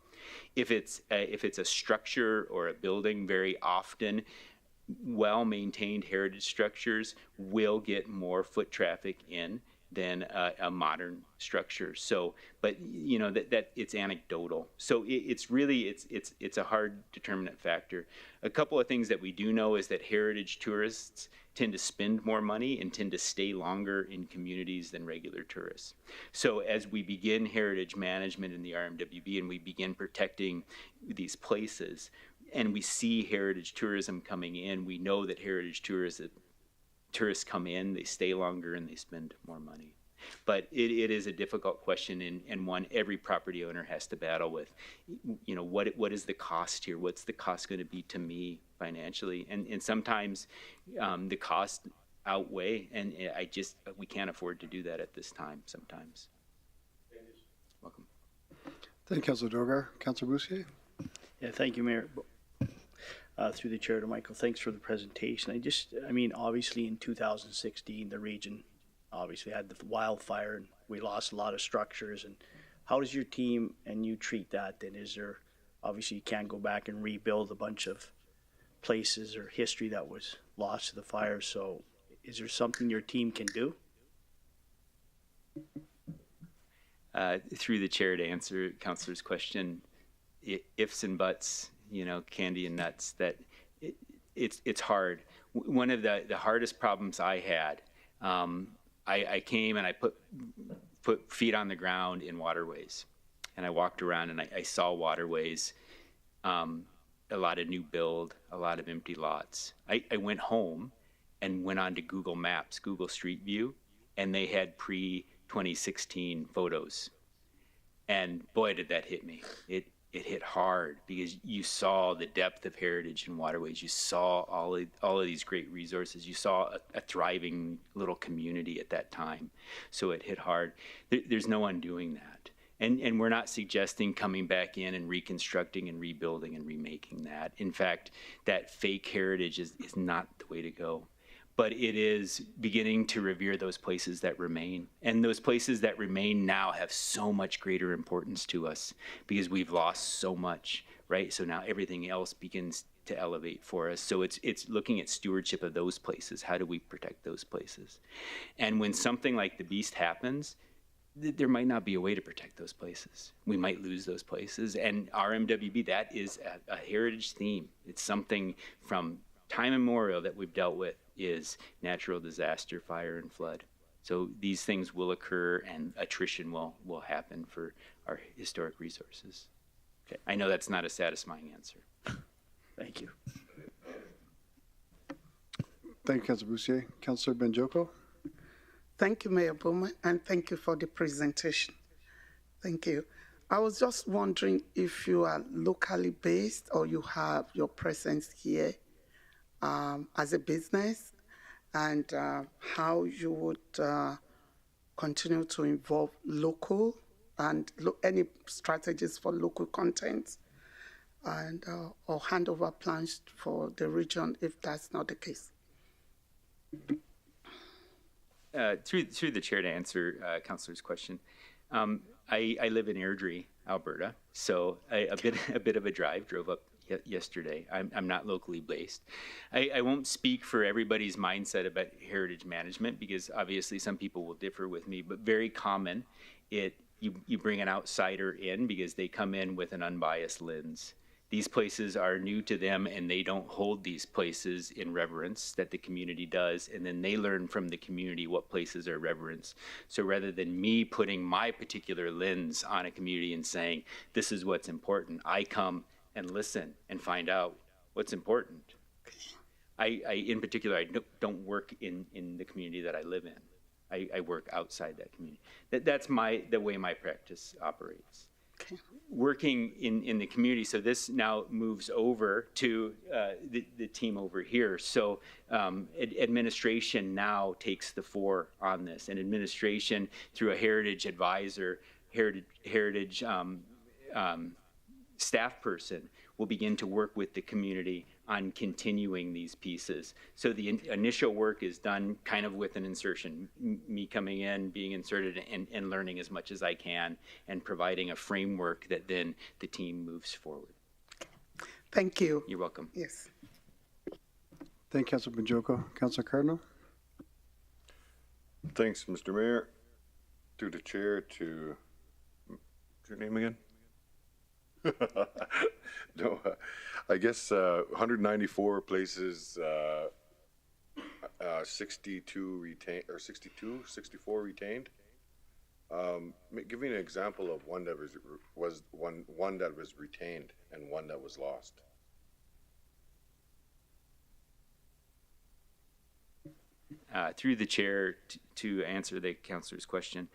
Speaker 12: If it's a structure or a building, very often well-maintained heritage structures will get more foot traffic in than a modern structure. So, but you know that it's anecdotal. So it's really it's a hard determinant factor. A couple of things that we do know is that heritage tourists tend to spend more money and tend to stay longer in communities than regular tourists. So as we begin heritage management in the RMWB and we begin protecting these places, and we see heritage tourism coming in, we know that heritage tourists come in, they stay longer, and they spend more money. But it is a difficult question and one every property owner has to battle with. You know, what is the cost here? What's the cost going to be to me financially? And sometimes the cost outweigh, and we can't afford to do that at this time sometimes. Welcome.
Speaker 1: Thank you, Councilor Dogar. Councilor Boussier.
Speaker 7: Yeah, thank you, Mayor. Through the chair to Michael, thanks for the presentation. I mean, obviously in 2016, the region obviously had the wildfire and we lost a lot of structures. And how does your team and you treat that then? Is there, obviously you can't go back and rebuild a bunch of places or history that was lost to the fire. So is there something your team can do?
Speaker 12: Through the chair to answer Councillor's question, ifs and buts, you know, candy and nuts, that it's hard. One of the hardest problems I had, I came and I put feet on the ground in waterways, and I walked around and I saw waterways, a lot of new build, a lot of empty lots. I went home and went on to Google Maps, Google Street View, and they had pre-2016 photos. And boy, did that hit me. It hit hard because you saw the depth of heritage and waterways. You saw all of these great resources. You saw a thriving little community at that time. So it hit hard. There's no undoing that. And we're not suggesting coming back in and reconstructing and rebuilding and remaking that. In fact, that fake heritage is not the way to go. But it is beginning to revere those places that remain. And those places that remain now have so much greater importance to us because we've lost so much, right? So now everything else begins to elevate for us. So it's looking at stewardship of those places. How do we protect those places? And when something like the Beast happens, there might not be a way to protect those places. We might lose those places. And RMWB, that is a heritage theme. It's something from time immemorial that we've dealt with, is natural disaster, fire, and flood. So these things will occur and attrition will happen for our historic resources. Okay. I know that's not a satisfying answer.
Speaker 7: Thank you.
Speaker 1: Thank you, Councilor Boussier. Councilor Benjoko.
Speaker 2: Thank you, Mayor Bowman, and thank you for the presentation. Thank you. I was just wondering if you are locally based or you have your presence here. as a business, and how you would continue to involve local and any strategies for local content, and or handover plans for the region if that's not the case.
Speaker 12: Through the chair to answer Councillor's question, I live in Airdrie, Alberta, so a bit of a drive. Drove up yesterday. I'm not locally based. I won't speak for everybody's mindset about heritage management because obviously some people will differ with me, but very common. You bring an outsider in because they come in with an unbiased lens. These places are new to them and they don't hold these places in reverence that the community does, and then they learn from the community what places are reverenced. So rather than me putting my particular lens on a community and saying, this is what's important, I come and listen and find out what's important. I in particular, I don't work in the community that I live in. I work outside that community. That's the way my practice operates.
Speaker 2: Okay.
Speaker 12: Working in the community, so this now moves over to the team over here. So administration now takes the fore on this, and administration through a heritage advisor, heritage staff person will begin to work with the community on continuing these pieces. So the initial work is done kind of with an insertion, me coming in, being inserted and learning as much as I can and providing a framework that then the team moves forward.
Speaker 2: Thank you.
Speaker 12: You're welcome.
Speaker 2: Yes.
Speaker 1: Thank you, Councilor Bajoko. Councilor Cardinal?
Speaker 13: Thanks, Mr. Mayor. Through the chair to, what's your name again? No, I guess 194 places, 62 retained, or 64 retained. Give me an example of one that was one that was retained and one that was lost.
Speaker 12: Through the chair to answer the councillor's question.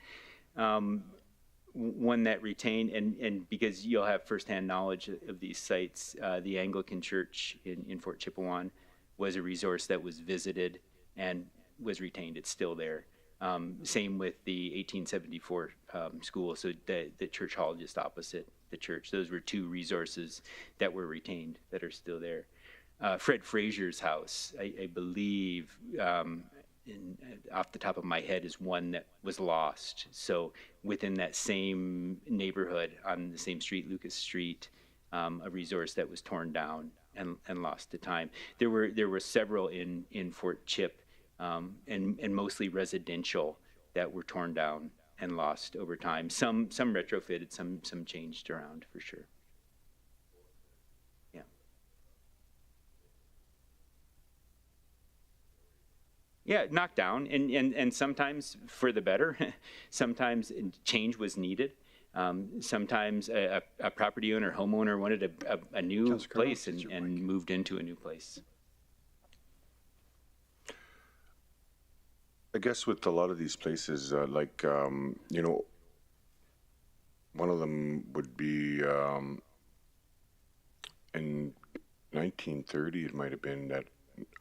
Speaker 12: One that retained, and because you'll have firsthand knowledge of these sites, the Anglican Church in Fort Chipewyan was a resource that was visited and was retained. It's still there. Same with the 1874 school, so the church hall just opposite the church. Those were two resources that were retained that are still there. Fred Fraser's house, I believe, off the top of my head, is one that was lost. So within that same neighborhood on the same street, Lucas Street, a resource that was torn down and lost to time. There were several in Fort Chip, and mostly residential, that were torn down and lost over time. Some retrofitted, some changed around for sure. Yeah, knocked down, and sometimes for the better. Sometimes change was needed. Sometimes a property owner, homeowner wanted a new place and moved into a new place.
Speaker 13: I guess with a lot of these places, like, you know, one of them would be in 1930, it might have been that,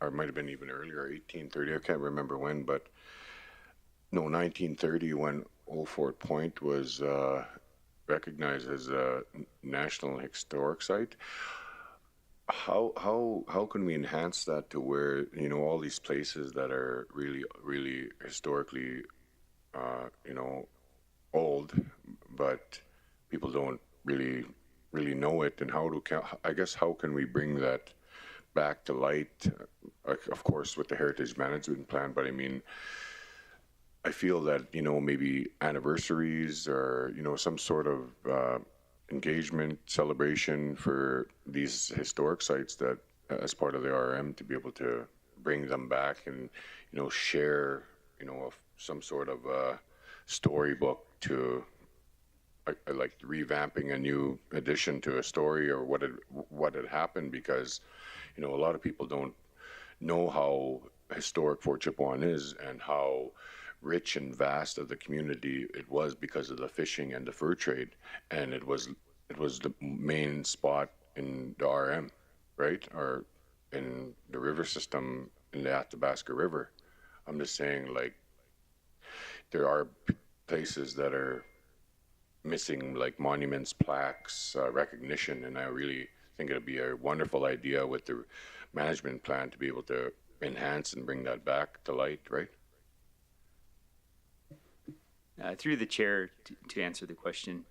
Speaker 13: or it might have been even earlier, 1830, I can't remember when, but no, 1930, when Old Fort Point was recognized as a National Historic Site. How can we enhance that to where, you know, all these places that are really historically, you know, old, but people don't really know it, and how can we bring that back to light, of course, with the heritage management plan, but I mean, I feel that, you know, maybe anniversaries or, you know, some sort of engagement, celebration for these historic sites that, as part of the RM, to be able to bring them back and, you know, share, you know, some sort of storybook to, like revamping a new addition to a story or what had happened, because, you know, a lot of people don't know how historic Fort Chipewyan is and how rich and vast of the community it was because of the fishing and the fur trade, and it was the main spot in the RM, right? Or in the river system in the Athabasca River. I'm just saying, like, there are places that are missing, like monuments, plaques, recognition, and I really think it'd be a wonderful idea with the management plan to be able to enhance and bring that back to light, right?
Speaker 12: Through the chair, to answer the question,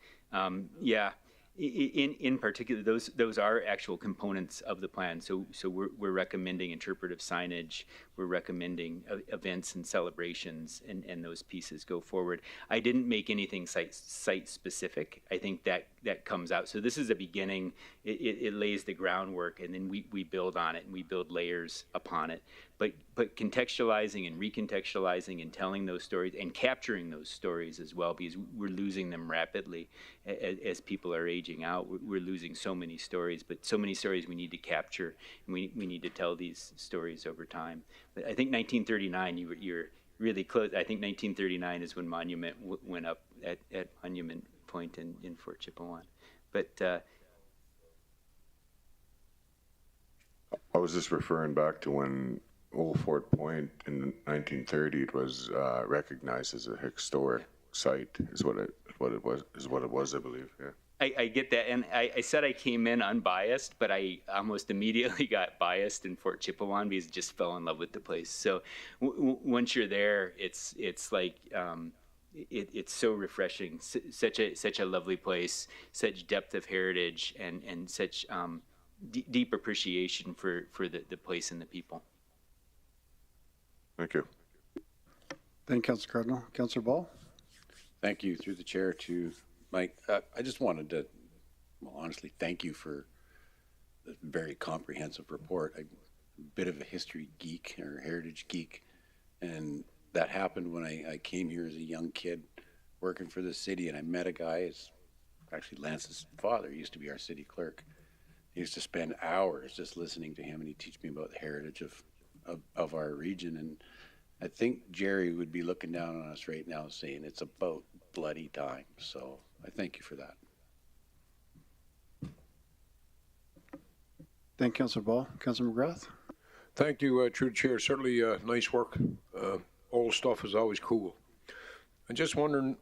Speaker 12: yeah, in particular, those are actual components of the plan. So we're recommending interpretive signage. We're recommending events and celebrations, and those pieces go forward. I didn't make anything site specific. I think that comes out. So this is a beginning. It lays the groundwork, and then we build on it, and we build layers upon it. But contextualizing and recontextualizing and telling those stories and capturing those stories as well, because we're losing them rapidly as people are aging out. We're losing so many stories, but so many stories we need to capture, and we need to tell these stories over time. But I think 1939, you're really close. I think 1939 is when Monument went up at Monument Point in Fort Chipewyan. But
Speaker 13: I was just referring back to when Old Fort Point in 1930 it was recognized as a historic site. Is what it was, I believe. Yeah.
Speaker 12: I get that, and I said I came in unbiased, but I almost immediately got biased in Fort Chipewyan because I just fell in love with the place. So once you're there, it's like it's so refreshing. Such a lovely place, such depth of heritage, and such deep appreciation for the place and the people.
Speaker 13: Thank you.
Speaker 1: Thank you, Councillor Cardinal. Councillor Ball.
Speaker 10: Thank you, through the chair, to Mike. I just wanted to, well, honestly, thank you for the very comprehensive report. I'm a bit of a history geek or heritage geek, and that happened when I came here as a young kid working for the city, and I met a guy, it's actually Lance's father. He used to be our city clerk. He used to spend hours just listening to him, and he'd teach me about the heritage of our region. And I think Jerry would be looking down on us right now saying it's about bloody time. So I thank you for that.
Speaker 1: Thank you, Councillor Ball. Councillor McGrath.
Speaker 15: Thank you, through the chair. Certainly nice work. Old stuff is always cool. I'm just wondering,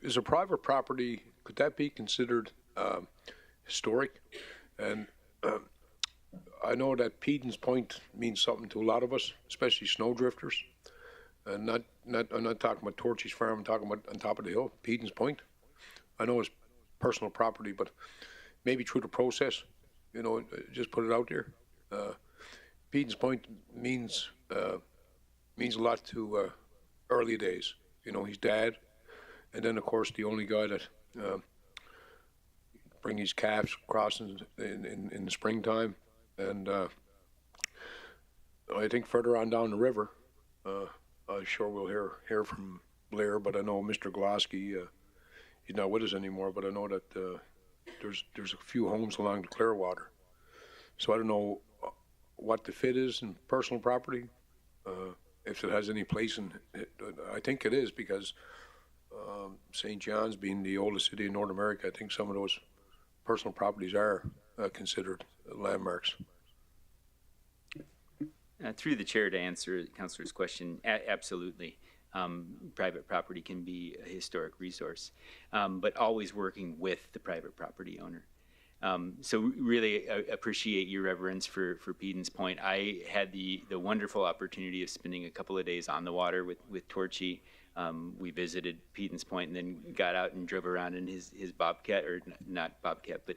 Speaker 15: is a private property, could that be considered historic? And I know that Pedon's Point means something to a lot of us, especially snowdrifters. And I'm not talking about Torchy's Farm, I'm talking about on top of the hill, Pedon's Point. I know it's personal property, but maybe through the process, you know, just put it out there. Pedon's Point means a lot to early days. You know, his dad, and then of course the only guy that bring these calves across in the springtime. And I think further on down the river, I'm sure we'll hear from Blair, but I know Mr. Glasky, he's not with us anymore, but I know that there's a few homes along the Clearwater. So I don't know what the fit is in personal property, if it has any place in it. I think it is, because St. John's being the oldest city in North America, I think some of those personal properties are considered landmarks.
Speaker 12: Through the chair, to answer the councillor's question, absolutely. Private property can be a historic resource, but always working with the private property owner. So really appreciate your reverence for Pedon's Point. I had the wonderful opportunity of spending a couple of days on the water with Torchy. We visited Pedon's Point and then got out and drove around in his Bobcat, or not Bobcat, but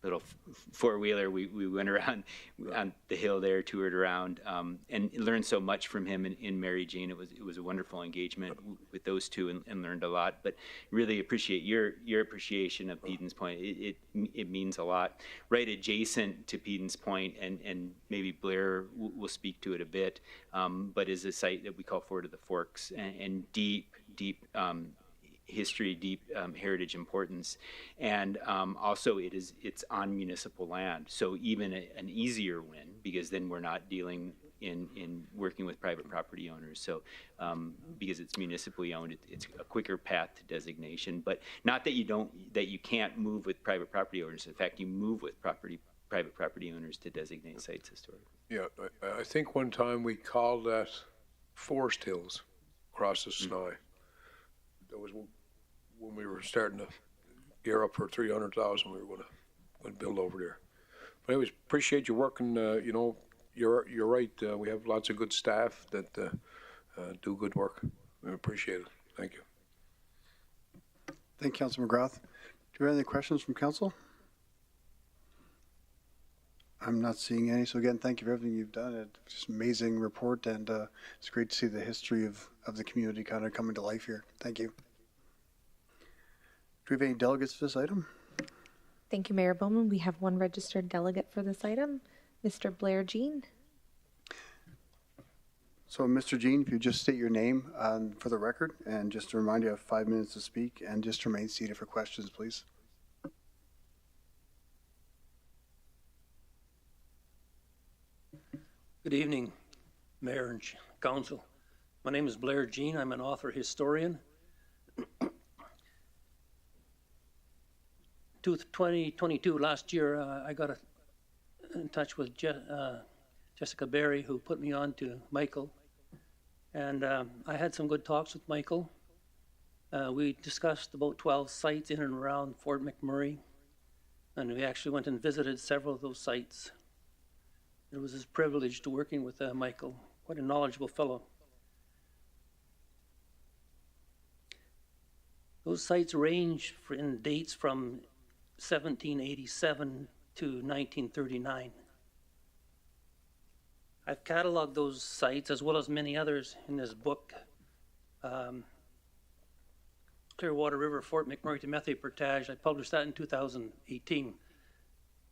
Speaker 12: little four-wheeler. We went around on the hill there, toured around, and learned so much from him and Mary Jane. It was a wonderful engagement with those two, and learned a lot. But really appreciate your appreciation of Pedon's Point. It means a lot. Right adjacent to Pedon's Point, and maybe Blair will speak to it a bit, but is a site that we call Fort of the Forks, and deep history, deep heritage importance, and also it's on municipal land, so even an easier win, because then we're not dealing in working with private property owners. So because it's municipally owned, it's a quicker path to designation. But not that you can't move with private property owners. In fact, you move with private property owners to designate sites historic.
Speaker 15: Yeah, I think one time we called that Forest Hills across the Sny. That was when we were starting to gear up for 300,000. We were going to build over there. But anyways, appreciate you working. You know, you're right. We have lots of good staff that do good work. We appreciate it. Thank you.
Speaker 1: Thank you, Councilor McGrath. Do we have any questions from council? I'm not seeing any. So again, thank you for everything you've done. It's just an amazing report, and it's great to see the history of the community kind of coming to life here. Thank you. Do we have any delegates for this item?
Speaker 6: Thank you, Mayor Bowman. We have one registered delegate for this item, Mr. Blair Jean.
Speaker 1: So, Mr. Jean, if you just state your name for the record, and just to remind you, have 5 minutes to speak, and just remain seated for questions, please.
Speaker 16: Good evening, Mayor and Council. My name is Blair Jean. I'm an author historian. 2022, last year, I got in touch with Jessica Berry, who put me on to Michael. And I had some good talks with Michael. We discussed about 12 sites in and around Fort McMurray. And we actually went and visited several of those sites. It was his privilege to working with Michael, quite a knowledgeable fellow. Those sites range in dates from 1787 to 1939. I've cataloged those sites as well as many others in this book, Clearwater River, Fort McMurray to Methane Portage. I published that in 2018.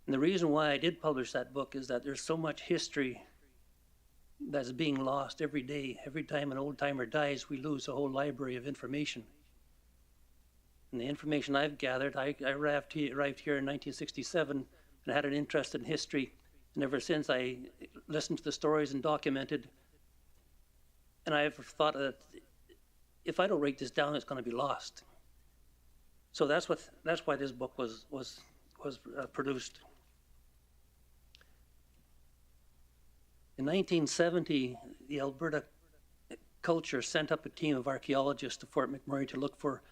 Speaker 16: And the reason why I did publish that book is that there's so much history that's being lost every day. Every time an old timer dies, we lose a whole library of information. And the information I've gathered, I arrived here in 1967 and had an interest in history. And ever since, I listened to the stories and documented. And I've thought that if I don't write this down, it's going to be lost. So that's why this book was produced. In 1970, the Alberta Culture sent up a team of archaeologists to Fort McMurray to look for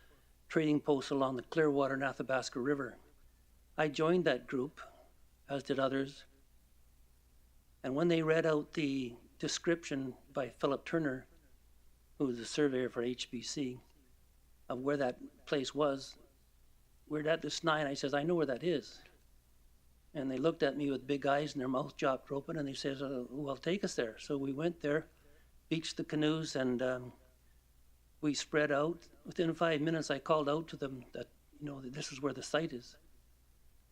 Speaker 16: trading posts along the Clearwater and Athabasca River. I joined that group, as did others. And when they read out the description by Philip Turner, who was the surveyor for HBC, of where that place was, we're at the Sny, and I says, I know where that is. And they looked at me with big eyes and their mouth dropped open, and they says, well, take us there. So we went there, beached the canoes, and we spread out. Within 5 minutes, I called out to them that, that this is where the site is.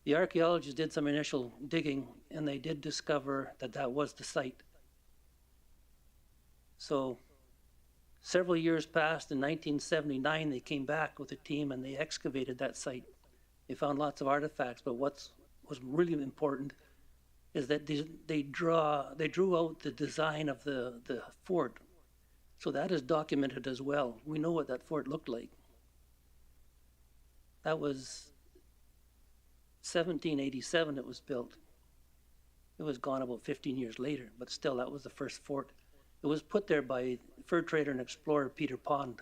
Speaker 16: The archaeologists did some initial digging, and they did discover that that was the site. So several years passed. In 1979, they came back with a team, and they excavated that site. They found lots of artifacts, but what was really important is that they drew out the design of the fort. So that is documented as well. We know what that fort looked like. That was 1787 it was built. It was gone about 15 years later, but still that was the first fort. It was put there by fur trader and explorer Peter Pond.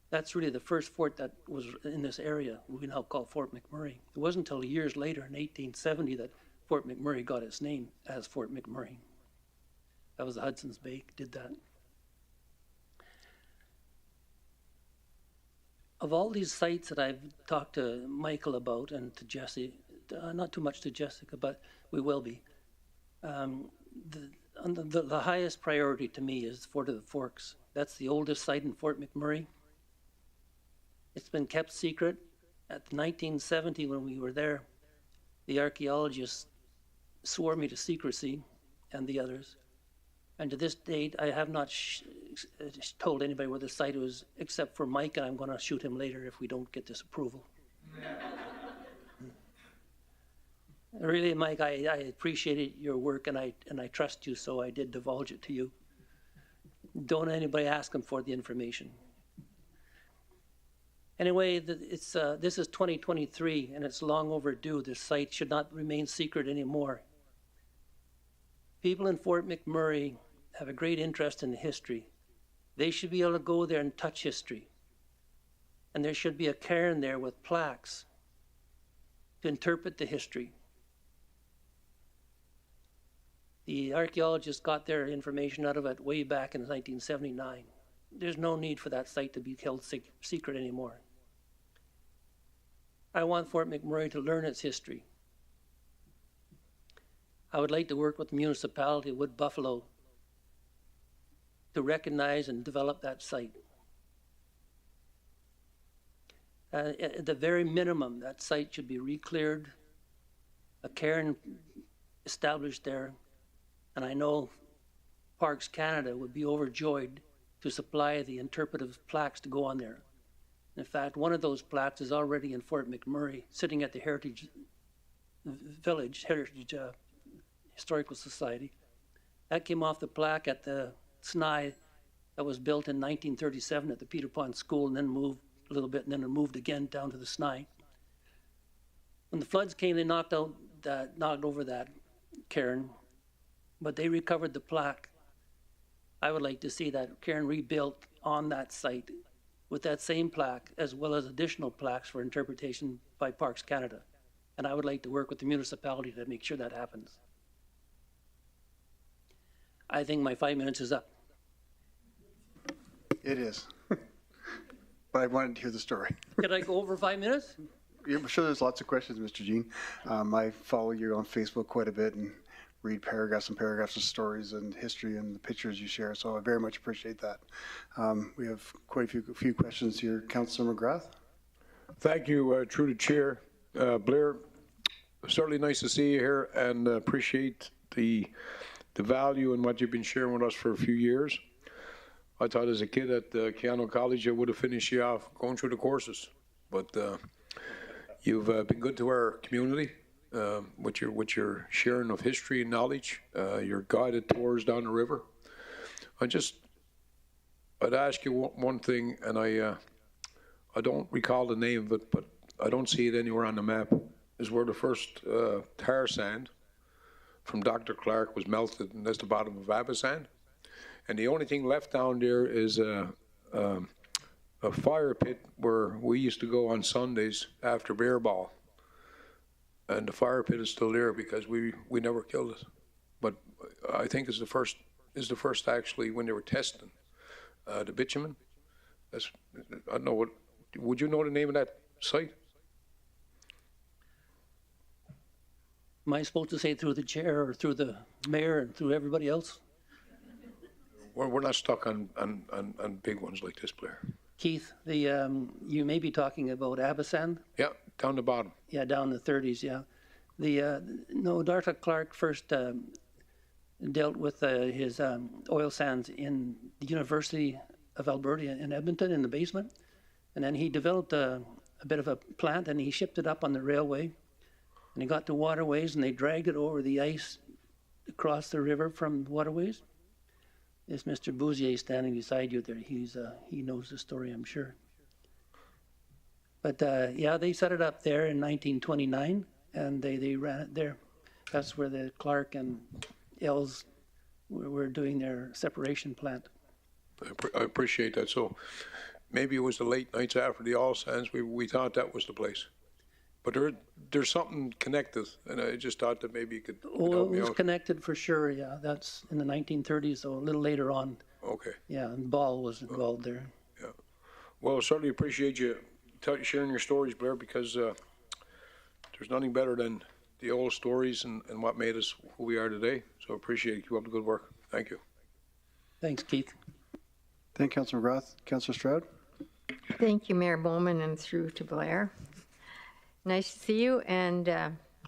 Speaker 16: That's really the first fort that was in this area, we now call Fort McMurray. It wasn't until years later, in 1870, that Fort McMurray got its name as Fort McMurray. That was the Hudson's Bay, did that. Of all these sites that I've talked to Michael about and to Jesse, not too much to Jessica, but we will be, the highest priority to me is Fort of the Forks. That's the oldest site in Fort McMurray. It's been kept secret. At 1970, when we were there, the archaeologists swore me to secrecy, and the others. And to this date, I have not told anybody where the site was, except for Mike, and I'm going to shoot him later if we don't get this approval. Really, Mike, I appreciated your work, and I trust you, so I did divulge it to you. Don't anybody ask him for the information. Anyway, this is 2023, and it's long overdue. This site should not remain secret anymore. People in Fort McMurray have a great interest in history. They should be able to go there and touch history. And there should be a cairn there with plaques to interpret the history. The archaeologists got their information out of it way back in 1979. There's no need for that site to be held secret anymore. I want Fort McMurray to learn its history. I would like to work with the municipality of Wood Buffalo to recognize and develop that site. At the very minimum, that site should be re-cleared, a cairn established there, and I know Parks Canada would be overjoyed to supply the interpretive plaques to go on there. In fact, one of those plaques is already in Fort McMurray, sitting at the Heritage Historical Society. That came off the plaque at the SNI that was built in 1937 at the Peter Pond School, and then moved a little bit, and then it moved again down to the SNI. When the floods came, they knocked over that cairn, but they recovered the plaque. I would like to see that cairn rebuilt on that site with that same plaque, as well as additional plaques for interpretation by Parks Canada. And I would like to work with the municipality to make sure that happens. I think my 5 minutes is up.
Speaker 1: It is. But I wanted to hear the story.
Speaker 16: Could I go over 5 minutes?
Speaker 1: Yeah, I'm sure there's lots of questions, Mr. Jean. I follow you on Facebook quite a bit and read paragraphs and paragraphs of stories and history and the pictures you share, so I very much appreciate that. We have quite a few questions here. Councillor McGrath.
Speaker 15: Thank you, through the chair. Blair, certainly nice to see you here, and appreciate the value in what you've been sharing with us for a few years. I thought as a kid at Keano College I would have finished you off going through the courses, but you've been good to our community with your sharing of history and knowledge, your guided tours down the river. I'd ask you one thing, and I don't recall the name of it, but I don't see it anywhere on the map, is where the first tar sand from Dr. Clark was melted, and that's the bottom of Abasand. And the only thing left down there is a fire pit where we used to go on Sundays after bear ball. And the fire pit is still there because we never killed it. But I think it's the first actually when they were testing the bitumen. I don't know would you know the name of that site?
Speaker 16: Am I supposed to say through the chair or through the mayor and through everybody else?
Speaker 15: We're not stuck on big ones like this, Blair.
Speaker 16: Keith, you may be talking about Abasand?
Speaker 15: Yeah, down the bottom.
Speaker 16: Yeah, down the 30s, yeah. No, Dr. Clark first dealt with his oil sands in the University of Alberta in Edmonton in the basement. And then he developed a bit of a plant, and he shipped it up on the railway. And he got to waterways, and they dragged it over the ice across the river from waterways. There's Mr. Bouzier standing beside you there. He knows the story, I'm sure. But yeah, they set it up there in 1929, and they ran it there. That's where the Clark and Els were doing their separation plant.
Speaker 15: I appreciate that. So maybe it was the late nights after the oil sands, we thought that was the place. But there's something connected, and I just thought that maybe you could help me out.
Speaker 16: Well, it was connected for sure, yeah. That's in the 1930s, so a little later on.
Speaker 15: Okay.
Speaker 16: Yeah, and Ball was involved there.
Speaker 15: Yeah. Well, certainly appreciate you sharing your stories, Blair, because there's nothing better than the old stories and what made us who we are today. So appreciate you. Keep up the good work. Thank you.
Speaker 16: Thanks, Keith.
Speaker 1: Thank you, Councillor McGrath. Councillor Stroud.
Speaker 3: Thank you, Mayor Bowman, and through to Blair. Nice to see you, and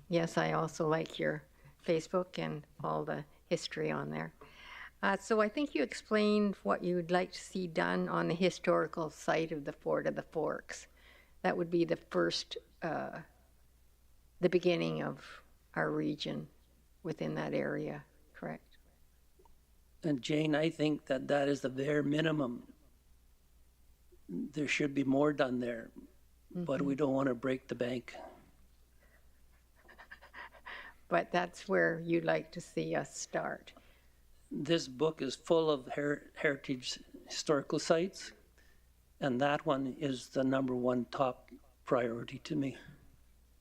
Speaker 3: yes, I also like your Facebook and all the history on there. So I think you explained what you would like to see done on the historical site of the Fort of the Forks. That would be the first, the beginning of our region within that area, correct?
Speaker 16: And Jane, I think that is the bare minimum there should be more done there, but we don't want to break the bank.
Speaker 3: But that's where you'd like to see us start.
Speaker 16: This book is full of heritage historical sites, and that one is the #1 top priority to me.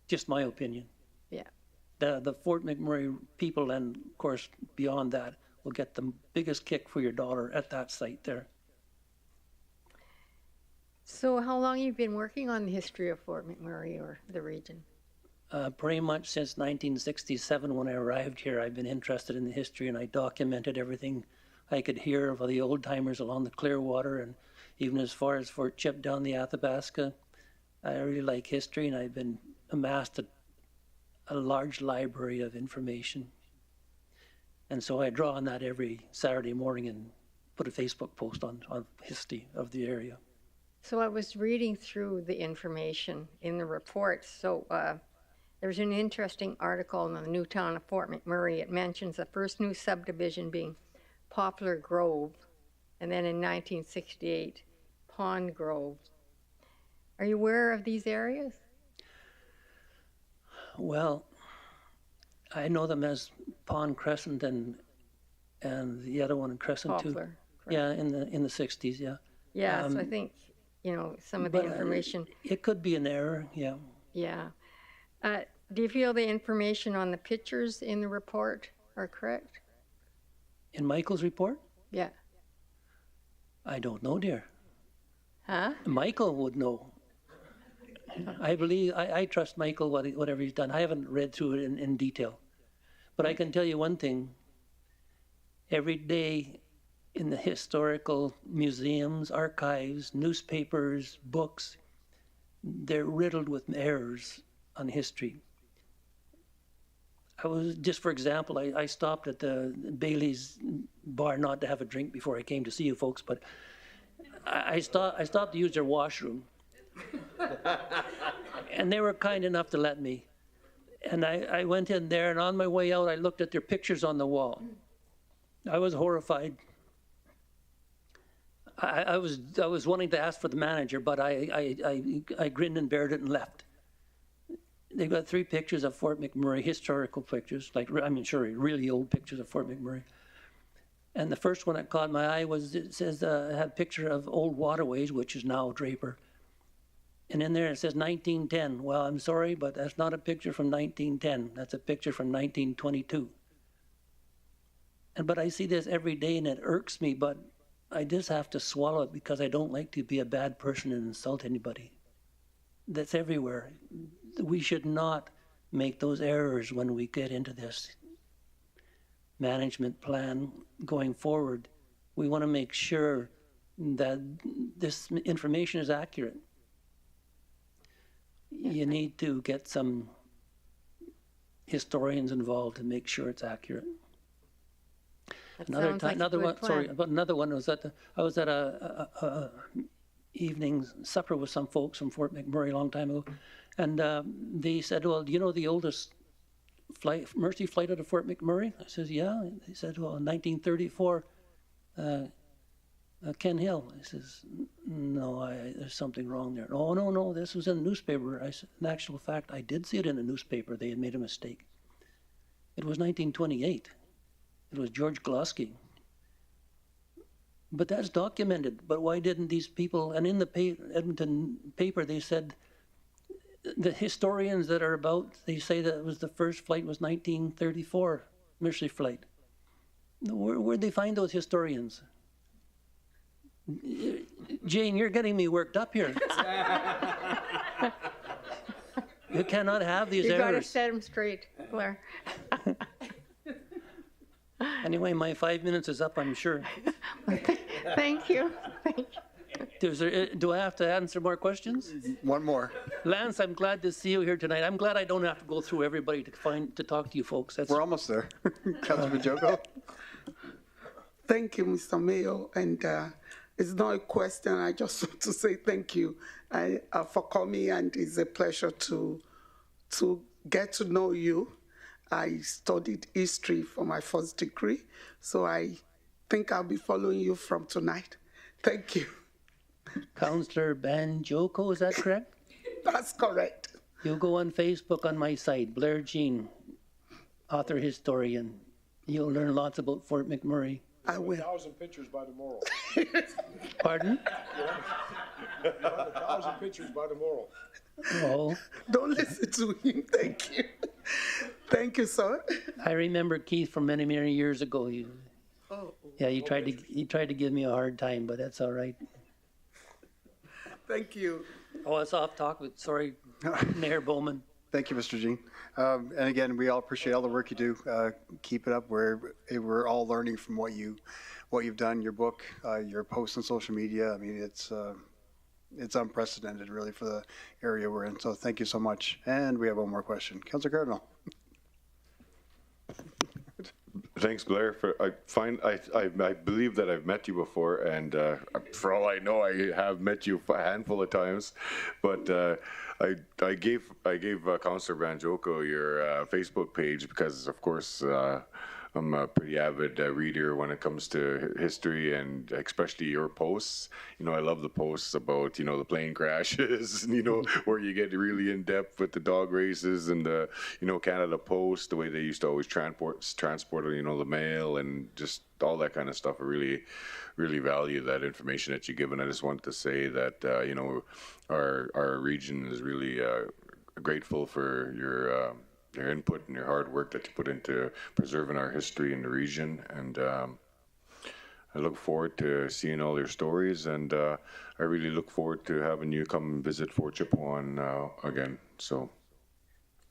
Speaker 16: Just my opinion.
Speaker 3: Yeah.
Speaker 16: The Fort McMurray people, and of course beyond that, will get the biggest kick for your dollar at that site there.
Speaker 3: So how long have you been working on the history of Fort McMurray or the region?
Speaker 16: Pretty much since 1967 when I arrived here, I've been interested in the history, and I documented everything I could hear of the old timers along the Clearwater, and even as far as Fort Chip down the Athabasca. I really like history, and I've been amassed a large library of information. And so I draw on that every Saturday morning and put a Facebook post on history of the area.
Speaker 3: So I was reading through the information in the report. So there's an interesting article in the New Town of Fort McMurray. It mentions the first new subdivision being Poplar Grove, and then in 1968, Pond Grove. Are you aware of these areas?
Speaker 16: Well, I know them as Pond Crescent and the other one in Crescent
Speaker 3: Poplar,
Speaker 16: too.
Speaker 3: correct.
Speaker 16: Yeah, in the 60s, yeah.
Speaker 3: Yeah, so I think, you know, some of the information.
Speaker 16: It could be an error, yeah.
Speaker 3: Yeah. Do you feel the information on the pictures in the report are correct?
Speaker 16: In Michael's report?
Speaker 3: Yeah.
Speaker 16: I don't know, dear.
Speaker 3: Huh?
Speaker 16: Michael would know. I believe, I trust Michael, whatever he's done. I haven't read through it in detail. But I can tell you one thing. Every day in the historical museums, archives, newspapers, books, they're riddled with errors on history. Just for example, I stopped at the Bailey's bar not to have a drink before I came to see you folks, but I stopped to use their washroom. And they were kind enough to let me. And I went in there, and on my way out, I looked at their pictures on the wall. I was horrified. I was wanting to ask for the manager, but I grinned and bared it and left. They've got 3 pictures of Fort McMurray, historical pictures, really old pictures of Fort McMurray. And the first one that caught my eye was, it says, had a picture of old waterways, which is now Draper. And in there it says 1910. Well, I'm sorry, but that's not a picture from 1910. That's a picture from 1922. But I see this every day and it irks me, but I just have to swallow it because I don't like to be a bad person and insult anybody. That's everywhere. We should not make those errors when we get into this management plan going forward. We want to make sure that this information is accurate. You need to get some historians involved to make sure it's accurate. Another one was that I was at a evening supper with some folks from Fort McMurray a long time ago, and they said, "Well, do you know the oldest Mercy flight out of Fort McMurray?" I says, "Yeah." They said, "Well, in 1934, Ken Hill." I says, "No, there's something wrong there." "Oh, no, this was in the newspaper." I said, "In actual fact, I did see it in the newspaper. They had made a mistake. It was 1928. It was George Gloucester." But that's documented. But why didn't these people, and in the Edmonton paper, they said, the historians that are about, they say that it was the first flight was 1934, Mercy flight. Where'd they find those historians? Jane, you're getting me worked up here. You cannot have these errors.
Speaker 3: You gotta set them straight, Claire.
Speaker 16: Anyway, my 5 minutes is up, I'm sure.
Speaker 3: Thank you.
Speaker 16: Do I have to answer more questions?
Speaker 1: One more.
Speaker 16: Lance, I'm glad to see you here tonight. I'm glad I don't have to go through everybody to talk to you folks.
Speaker 1: We're almost there. Councilor Majoko.
Speaker 2: Thank you, Mr. Mayor. And it's not a question. I just want to say thank you for coming, and it's a pleasure to get to know you. I studied history for my first degree, so I think I'll be following you from tonight. Thank you.
Speaker 16: Councillor Banjoko, is that correct?
Speaker 2: That's correct.
Speaker 16: You go on Facebook on my site, Blair Jean, author historian. You'll learn lots about Fort McMurray.
Speaker 2: I will.
Speaker 15: 1,000 pictures by tomorrow.
Speaker 16: Pardon?
Speaker 15: You have 1,000 pictures by tomorrow.
Speaker 16: Oh.
Speaker 2: Don't listen to him. Thank you. Thank you, sir.
Speaker 16: I remember Keith from many, many years ago. Yeah, he tried to give me a hard time, but that's all right.
Speaker 2: Thank you.
Speaker 16: Oh, it's off topic. Sorry, Mayor Bowman.
Speaker 1: Thank you, Mr. Jean. And again, we all appreciate all the work you do. Keep it up. We're all learning from what you've done, your book, your posts on social media. I mean, it's unprecedented, really, for the area we're in. So thank you so much. And we have one more question. Councillor Cardinal.
Speaker 13: Thanks, Blair. I believe that I've met you before, and for all I know, I have met you a handful of times. But I gave Councillor Banjoko your Facebook page because, of course, I'm a pretty avid reader when it comes to history, and especially your posts. You know, I love the posts about, the plane crashes, and, where you get really in depth with the dog races and the, Canada Post, the way they used to always transport, the mail and just all that kind of stuff. I really, really value that information that you give. And I just wanted to say that, our region is really grateful for your input and your hard work that you put into preserving our history in the region. And I look forward to seeing all your stories, and I really look forward to having you come and visit Fort Chipewyan again. So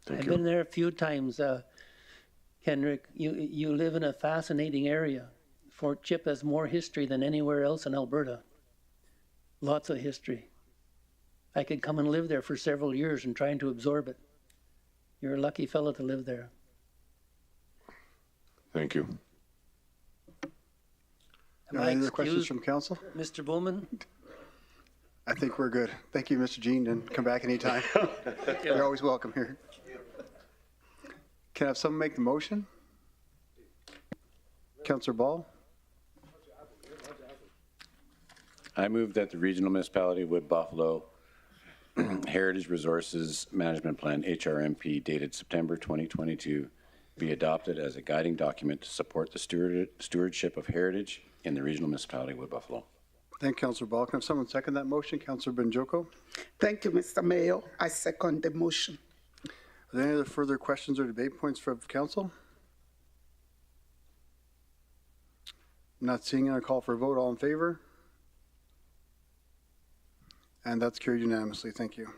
Speaker 13: thank you.
Speaker 16: I've been there a few times. Henrik, you live in a fascinating area. Fort Chip has more history than anywhere else in Alberta. Lots of history. I could come and live there for several years and trying to absorb it. You're a lucky fellow to live there.
Speaker 13: Thank you.
Speaker 1: Any other questions from council?
Speaker 16: Mr. Bowman?
Speaker 1: I think we're good. Thank you, Mr. Jean, and come back anytime. You're always welcome here. Can I have someone make the motion? Councillor Ball?
Speaker 10: I move that the Regional Municipality of Wood Buffalo Heritage Resources Management Plan, HRMP, dated September 2022, be adopted as a guiding document to support the stewardship of heritage in the Regional Municipality of Wood Buffalo.
Speaker 1: Thank you, Councillor Ball. Can I have someone second that motion? Councillor Banjoko?
Speaker 2: Thank you, Mr. Mayor. I second the motion.
Speaker 1: Are there any other further questions or debate points from council? Not seeing it, I call for a vote. All in favor? And that's carried unanimously. Thank you.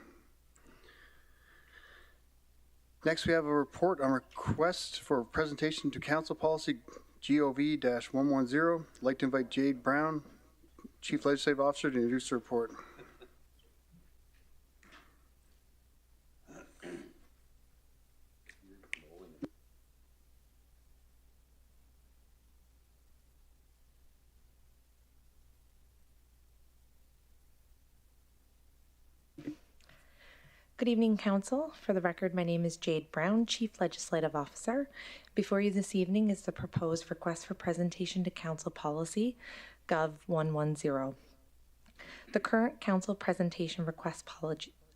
Speaker 1: Next, we have a report on request for presentation to Council Policy GOV-110. I'd like to invite Jade Brown, Chief Legislative Officer, to introduce the report.
Speaker 6: Good evening, Council. For the record, my name is Jade Brown, Chief Legislative Officer. Before you this evening is the proposed request for presentation to Council Policy, Gov 110. The current Council Presentation Request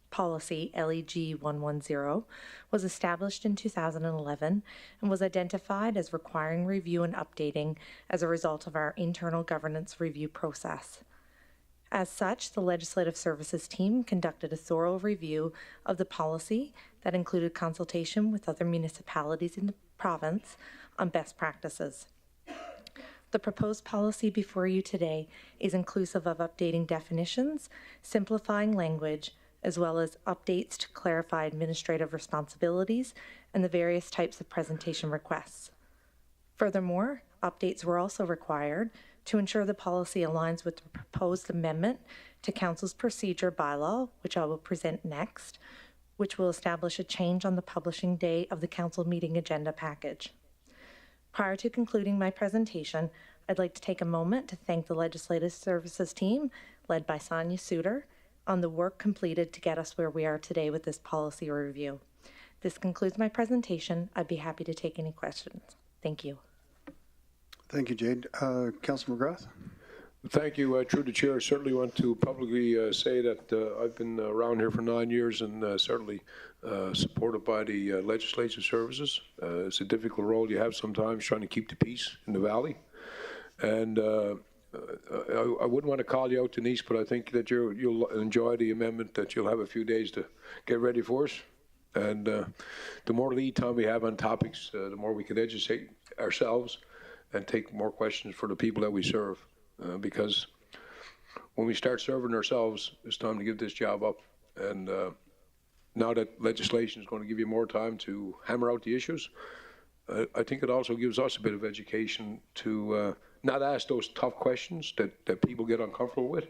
Speaker 6: Policy, LEG 110, was established in 2011 and was identified as requiring review and updating as a result of our internal governance review process. As such, the Legislative Services team conducted a thorough review of the policy that included consultation with other municipalities in the province on best practices. The proposed policy before you today is inclusive of updating definitions, simplifying language, as well as updates to clarify administrative responsibilities and the various types of presentation requests. Furthermore, updates were also required to ensure the policy aligns with the proposed amendment to Council's procedure bylaw, which I will present next, which will establish a change on the publishing day of the Council meeting agenda package. Prior to concluding my presentation, I'd like to take a moment to thank the Legislative Services team, led by Sonia Suter, on the work completed to get us where we are today with this policy review. This concludes my presentation. I'd be happy to take any questions. Thank you.
Speaker 1: Thank you, Jade. Councillor McGrath?
Speaker 15: Thank you. Through the chair, I certainly want to publicly say that I've been around here for 9 years and certainly supported by the legislative services. It's a difficult role you have sometimes trying to keep the peace in the valley. And I wouldn't want to call you out, Denise, but I think that you'll enjoy the amendment, that you'll have a few days to get ready for us. And the more lead time we have on topics, the more we can educate ourselves and take more questions for the people that we serve. Because when we start serving ourselves, it's time to give this job up. And now that legislation is going to give you more time to hammer out the issues, I think it also gives us a bit of education to not ask those tough questions that people get uncomfortable with,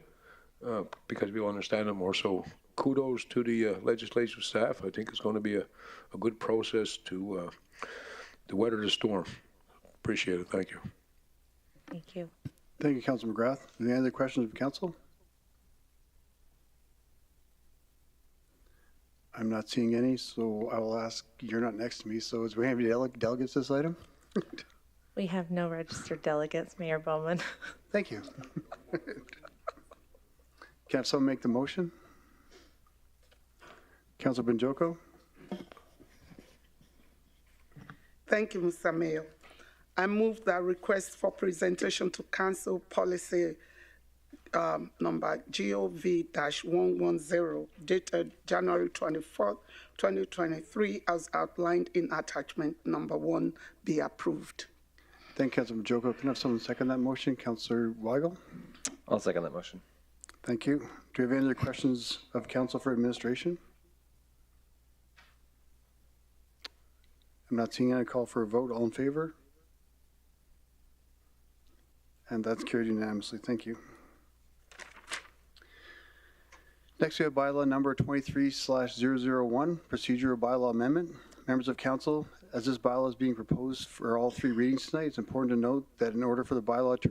Speaker 15: because we'll understand them more. So kudos to the legislative staff. I think it's going to be a good process to weather the storm. Appreciate it. Thank you.
Speaker 6: Thank you.
Speaker 1: Thank you, Councilor McGrath. Any other questions of council? I'm not seeing any, so I will ask. You're not next to me, so do we have any delegates this item?
Speaker 6: We have no registered delegates, Mayor Bowman.
Speaker 1: Thank you. Can I have someone make the motion? Councilor Benjoko.
Speaker 2: Thank you, Mr. Mayor. I move that request for presentation to Council Policy number GOV-110 dated January 24th, 2023 as outlined in attachment number 1 be approved.
Speaker 1: Thank you, Councilor Benjoko. Can I have someone second that motion? Councilor Weigel.
Speaker 4: I'll second that motion.
Speaker 1: Thank you. Do you have any other questions of council for administration? I'm not seeing any. Call for a vote. All in favor? And that's carried unanimously. Thank you. Next, we have bylaw number 23/001, procedural bylaw amendment. Members of council, as this bylaw is being proposed for all 3 readings tonight, it's important to note that in order for the bylaw to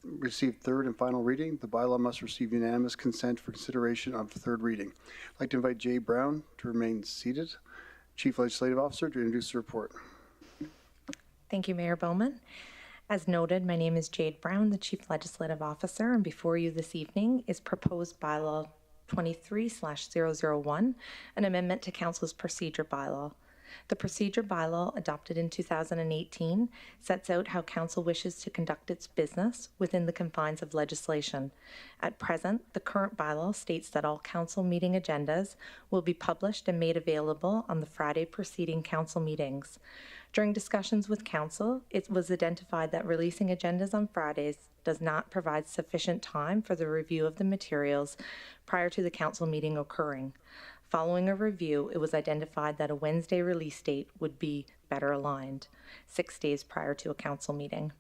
Speaker 1: receive third and final reading, the bylaw must receive unanimous consent for consideration of the 3rd reading. I'd like to invite Jay Brown to remain seated, Chief Legislative Officer, to introduce the report.
Speaker 6: Thank you, Mayor Bowman. As noted, my name is Jade Brown, the Chief Legislative Officer, and before you this evening is proposed bylaw 23/001, an amendment to Council's procedure bylaw. The procedure bylaw, adopted in 2018, sets out how Council wishes to conduct its business within the confines of legislation. At present, the current bylaw states that all Council meeting agendas will be published and made available on the Friday preceding Council meetings. During discussions with Council, it was identified that releasing agendas on Fridays does not provide sufficient time for the review of the materials prior to the Council meeting occurring. Following a review, it was identified that a Wednesday release date would be better aligned, 6 days prior to a Council meeting.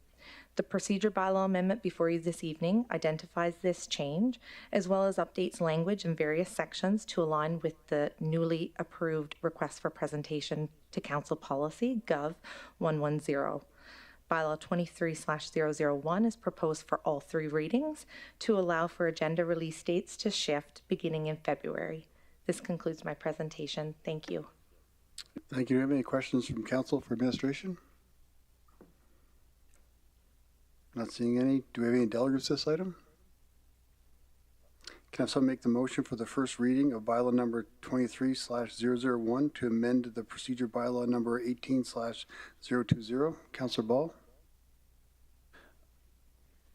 Speaker 6: The procedure bylaw amendment before you this evening identifies this change, as well as updates language in various sections to align with the newly approved request for presentation to Council Policy, Gov. 110. Bylaw 23/001 is proposed for all 3 readings to allow for agenda release dates to shift beginning in February. This concludes my presentation. Thank you.
Speaker 1: Thank you. Do you have any questions from council for administration? Not seeing any. Do we have any delegates this item? Can I have someone make the motion for the first reading of bylaw number 23/001 to amend the procedure bylaw number 18/020? Councilor Ball.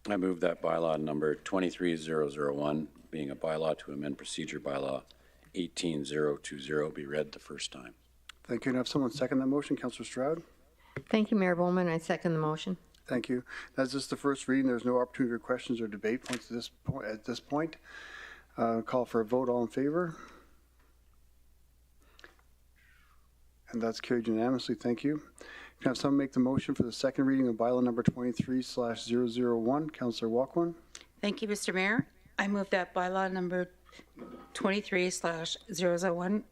Speaker 10: I move that bylaw number 23/001, being a bylaw to amend procedure bylaw 18/020, be read the first time.
Speaker 1: Thank you. Can I have someone second that motion? Councilor Stroud.
Speaker 3: Thank you, Mayor Bowman. I second the motion.
Speaker 1: Thank you. As this is the first reading, there's no opportunity for questions or debate points at this point. Call for a vote. All in favor? And that's carried unanimously. Thank you. Can I have someone make the motion for the second reading of bylaw number 23/001? Councilor Walkwin.
Speaker 9: Thank you, Mr. Mayor. I move that bylaw number 23/001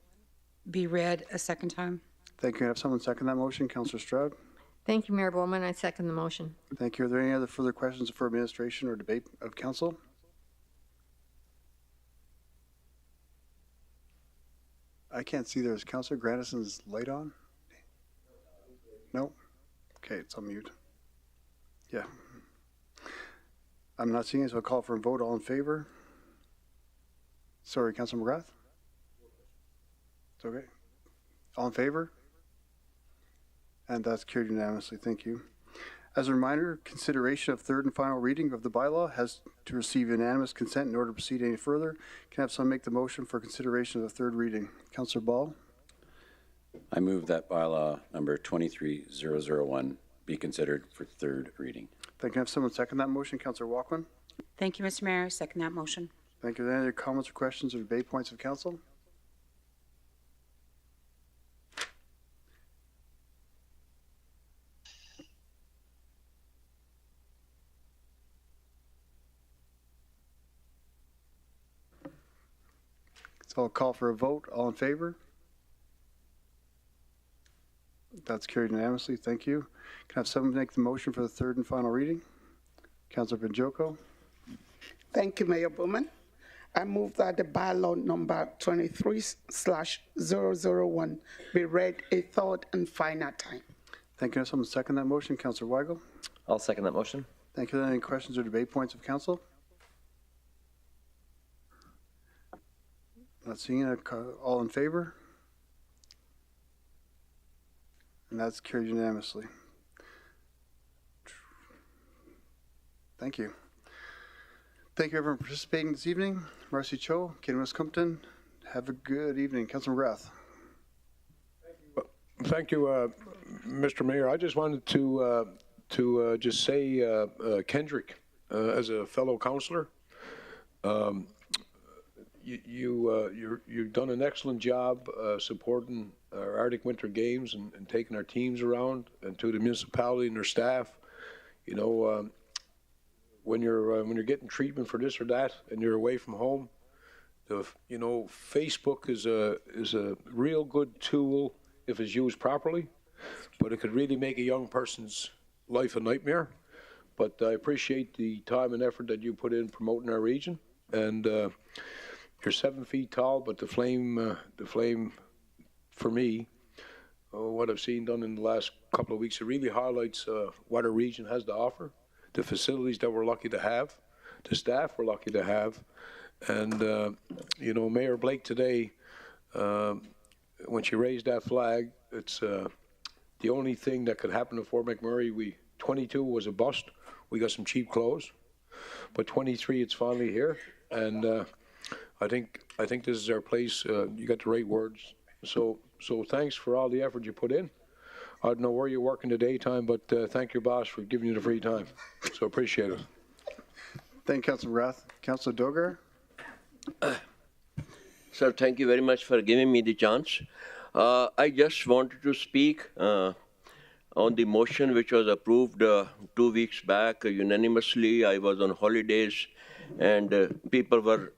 Speaker 9: be read a second time.
Speaker 1: Thank you. Can I have someone second that motion? Councilor Stroud.
Speaker 3: Thank you, Mayor Bowman. I second the motion.
Speaker 1: Thank you. Are there any other further questions for administration or debate of council? I can't see there's Councilor Grandison's light on. No? Okay, it's on mute. Yeah. I'm not seeing it, so I'll call for a vote. All in favor? Sorry, Councilor McGrath? It's okay. All in favor? And that's carried unanimously. Thank you. As a reminder, consideration of third and final reading of the bylaw has to receive unanimous consent in order to proceed any further. Can I have someone make the motion for consideration of the third reading? Councillor Ball?
Speaker 17: I move that bylaw number 23001 be considered for third reading.
Speaker 1: Thank you. Can I have someone second that motion? Councillor Walkman?
Speaker 9: Thank you, Mr. Mayor. I second that motion.
Speaker 1: Thank you. Are there any other comments or questions or debate points of council? So I'll call for a vote. All in favor? That's carried unanimously. Thank you. Can I have someone make the motion for the third and final reading? Councillor Benjoko?
Speaker 2: Thank you, Mayor Bowman. I move that the bylaw number 23/001 be read a third and final time.
Speaker 1: Thank you. Can I have someone second that motion? Councillor Weigel?
Speaker 4: I'll second that motion.
Speaker 1: Thank you. Are there any questions or debate points of council? Not seeing it. All in favor? And that's carried unanimously. Thank you. Thank you everyone for participating this evening. Marcy Cho, Ken Wisconsin, have a good evening. Councilor McGrath.
Speaker 15: Thank you, Mr. Mayor. I just wanted to just say, Kendrick, as a fellow councillor, you've done an excellent job supporting our Arctic Winter Games and taking our teams around, and to the municipality and their staff. You know, when you're getting treatment for this or that and you're away from home, Facebook is a real good tool if it's used properly, but it could really make a young person's life a nightmare. But I appreciate the time and effort that you put in promoting our region, and you're 7 feet tall, but the flame for me, what I've seen done in the last couple of weeks, it really highlights what our region has to offer, the facilities that we're lucky to have, the staff we're lucky to have. And, Mayor Blake today, when she raised that flag, it's the only thing that could happen to Fort McMurray. 22 was a bust. We got some cheap clothes. But 23, it's finally here. And I think this is our place. You got the right words. So thanks for all the effort you put in. I don't know where you work in the daytime, but thank your boss for giving you the free time. So appreciate it.
Speaker 1: Thank you, Councilor McGrath. Councilor Dogar?
Speaker 14: Sir, thank you very much for giving me the chance. I just wanted to speak on the motion which was approved 2 weeks back unanimously. I was on holidays, and people were,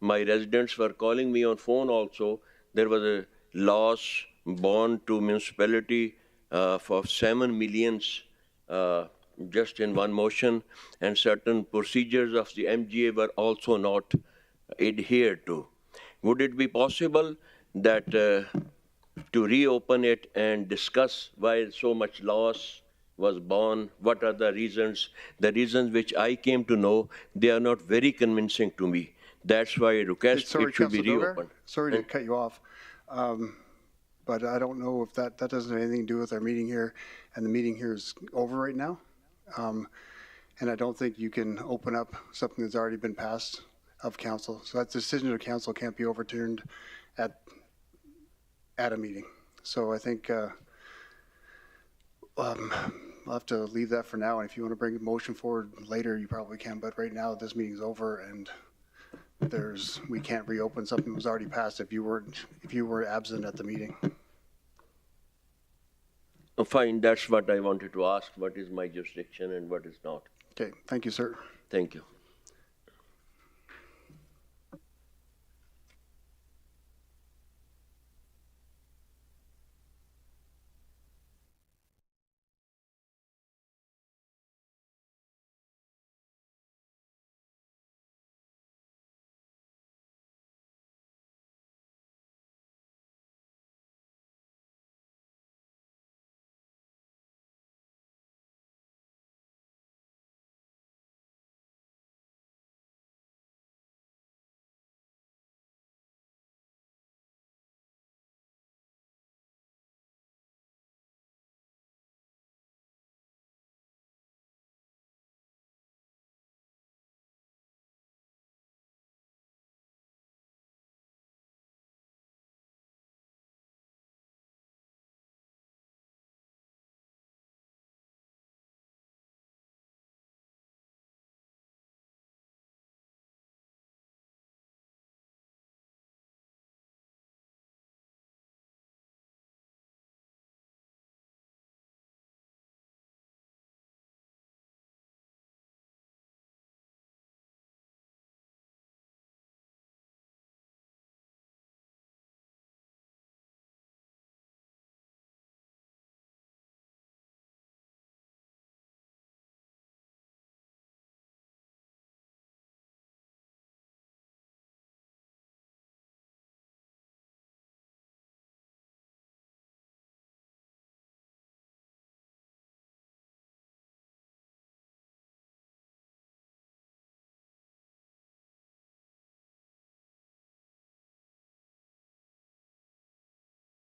Speaker 14: my residents were calling me on phone also. There was a loss bond to municipality for 7 million just in one motion, and certain procedures of the MGA were also not adhered to. Would it be possible that to reopen it and discuss why so much loss was born, what are the reasons which I came to know, they are not very convincing to me. That's why I request it should be reopened.
Speaker 1: Sorry to cut you off, but I don't know if that doesn't have anything to do with our meeting here, and the meeting here is over right now. And I don't think you can open up something that's already been passed of council. So that decision of council can't be overturned at a meeting. So I think I'll have to leave that for now. And if you want to bring a motion forward later, you probably can. But right now, this meeting's over, and we can't reopen something that was already passed if you were absent at the meeting.
Speaker 14: Fine, that's what I wanted to ask. What is my jurisdiction and what is not?
Speaker 1: Okay, thank you, sir.
Speaker 14: Thank you.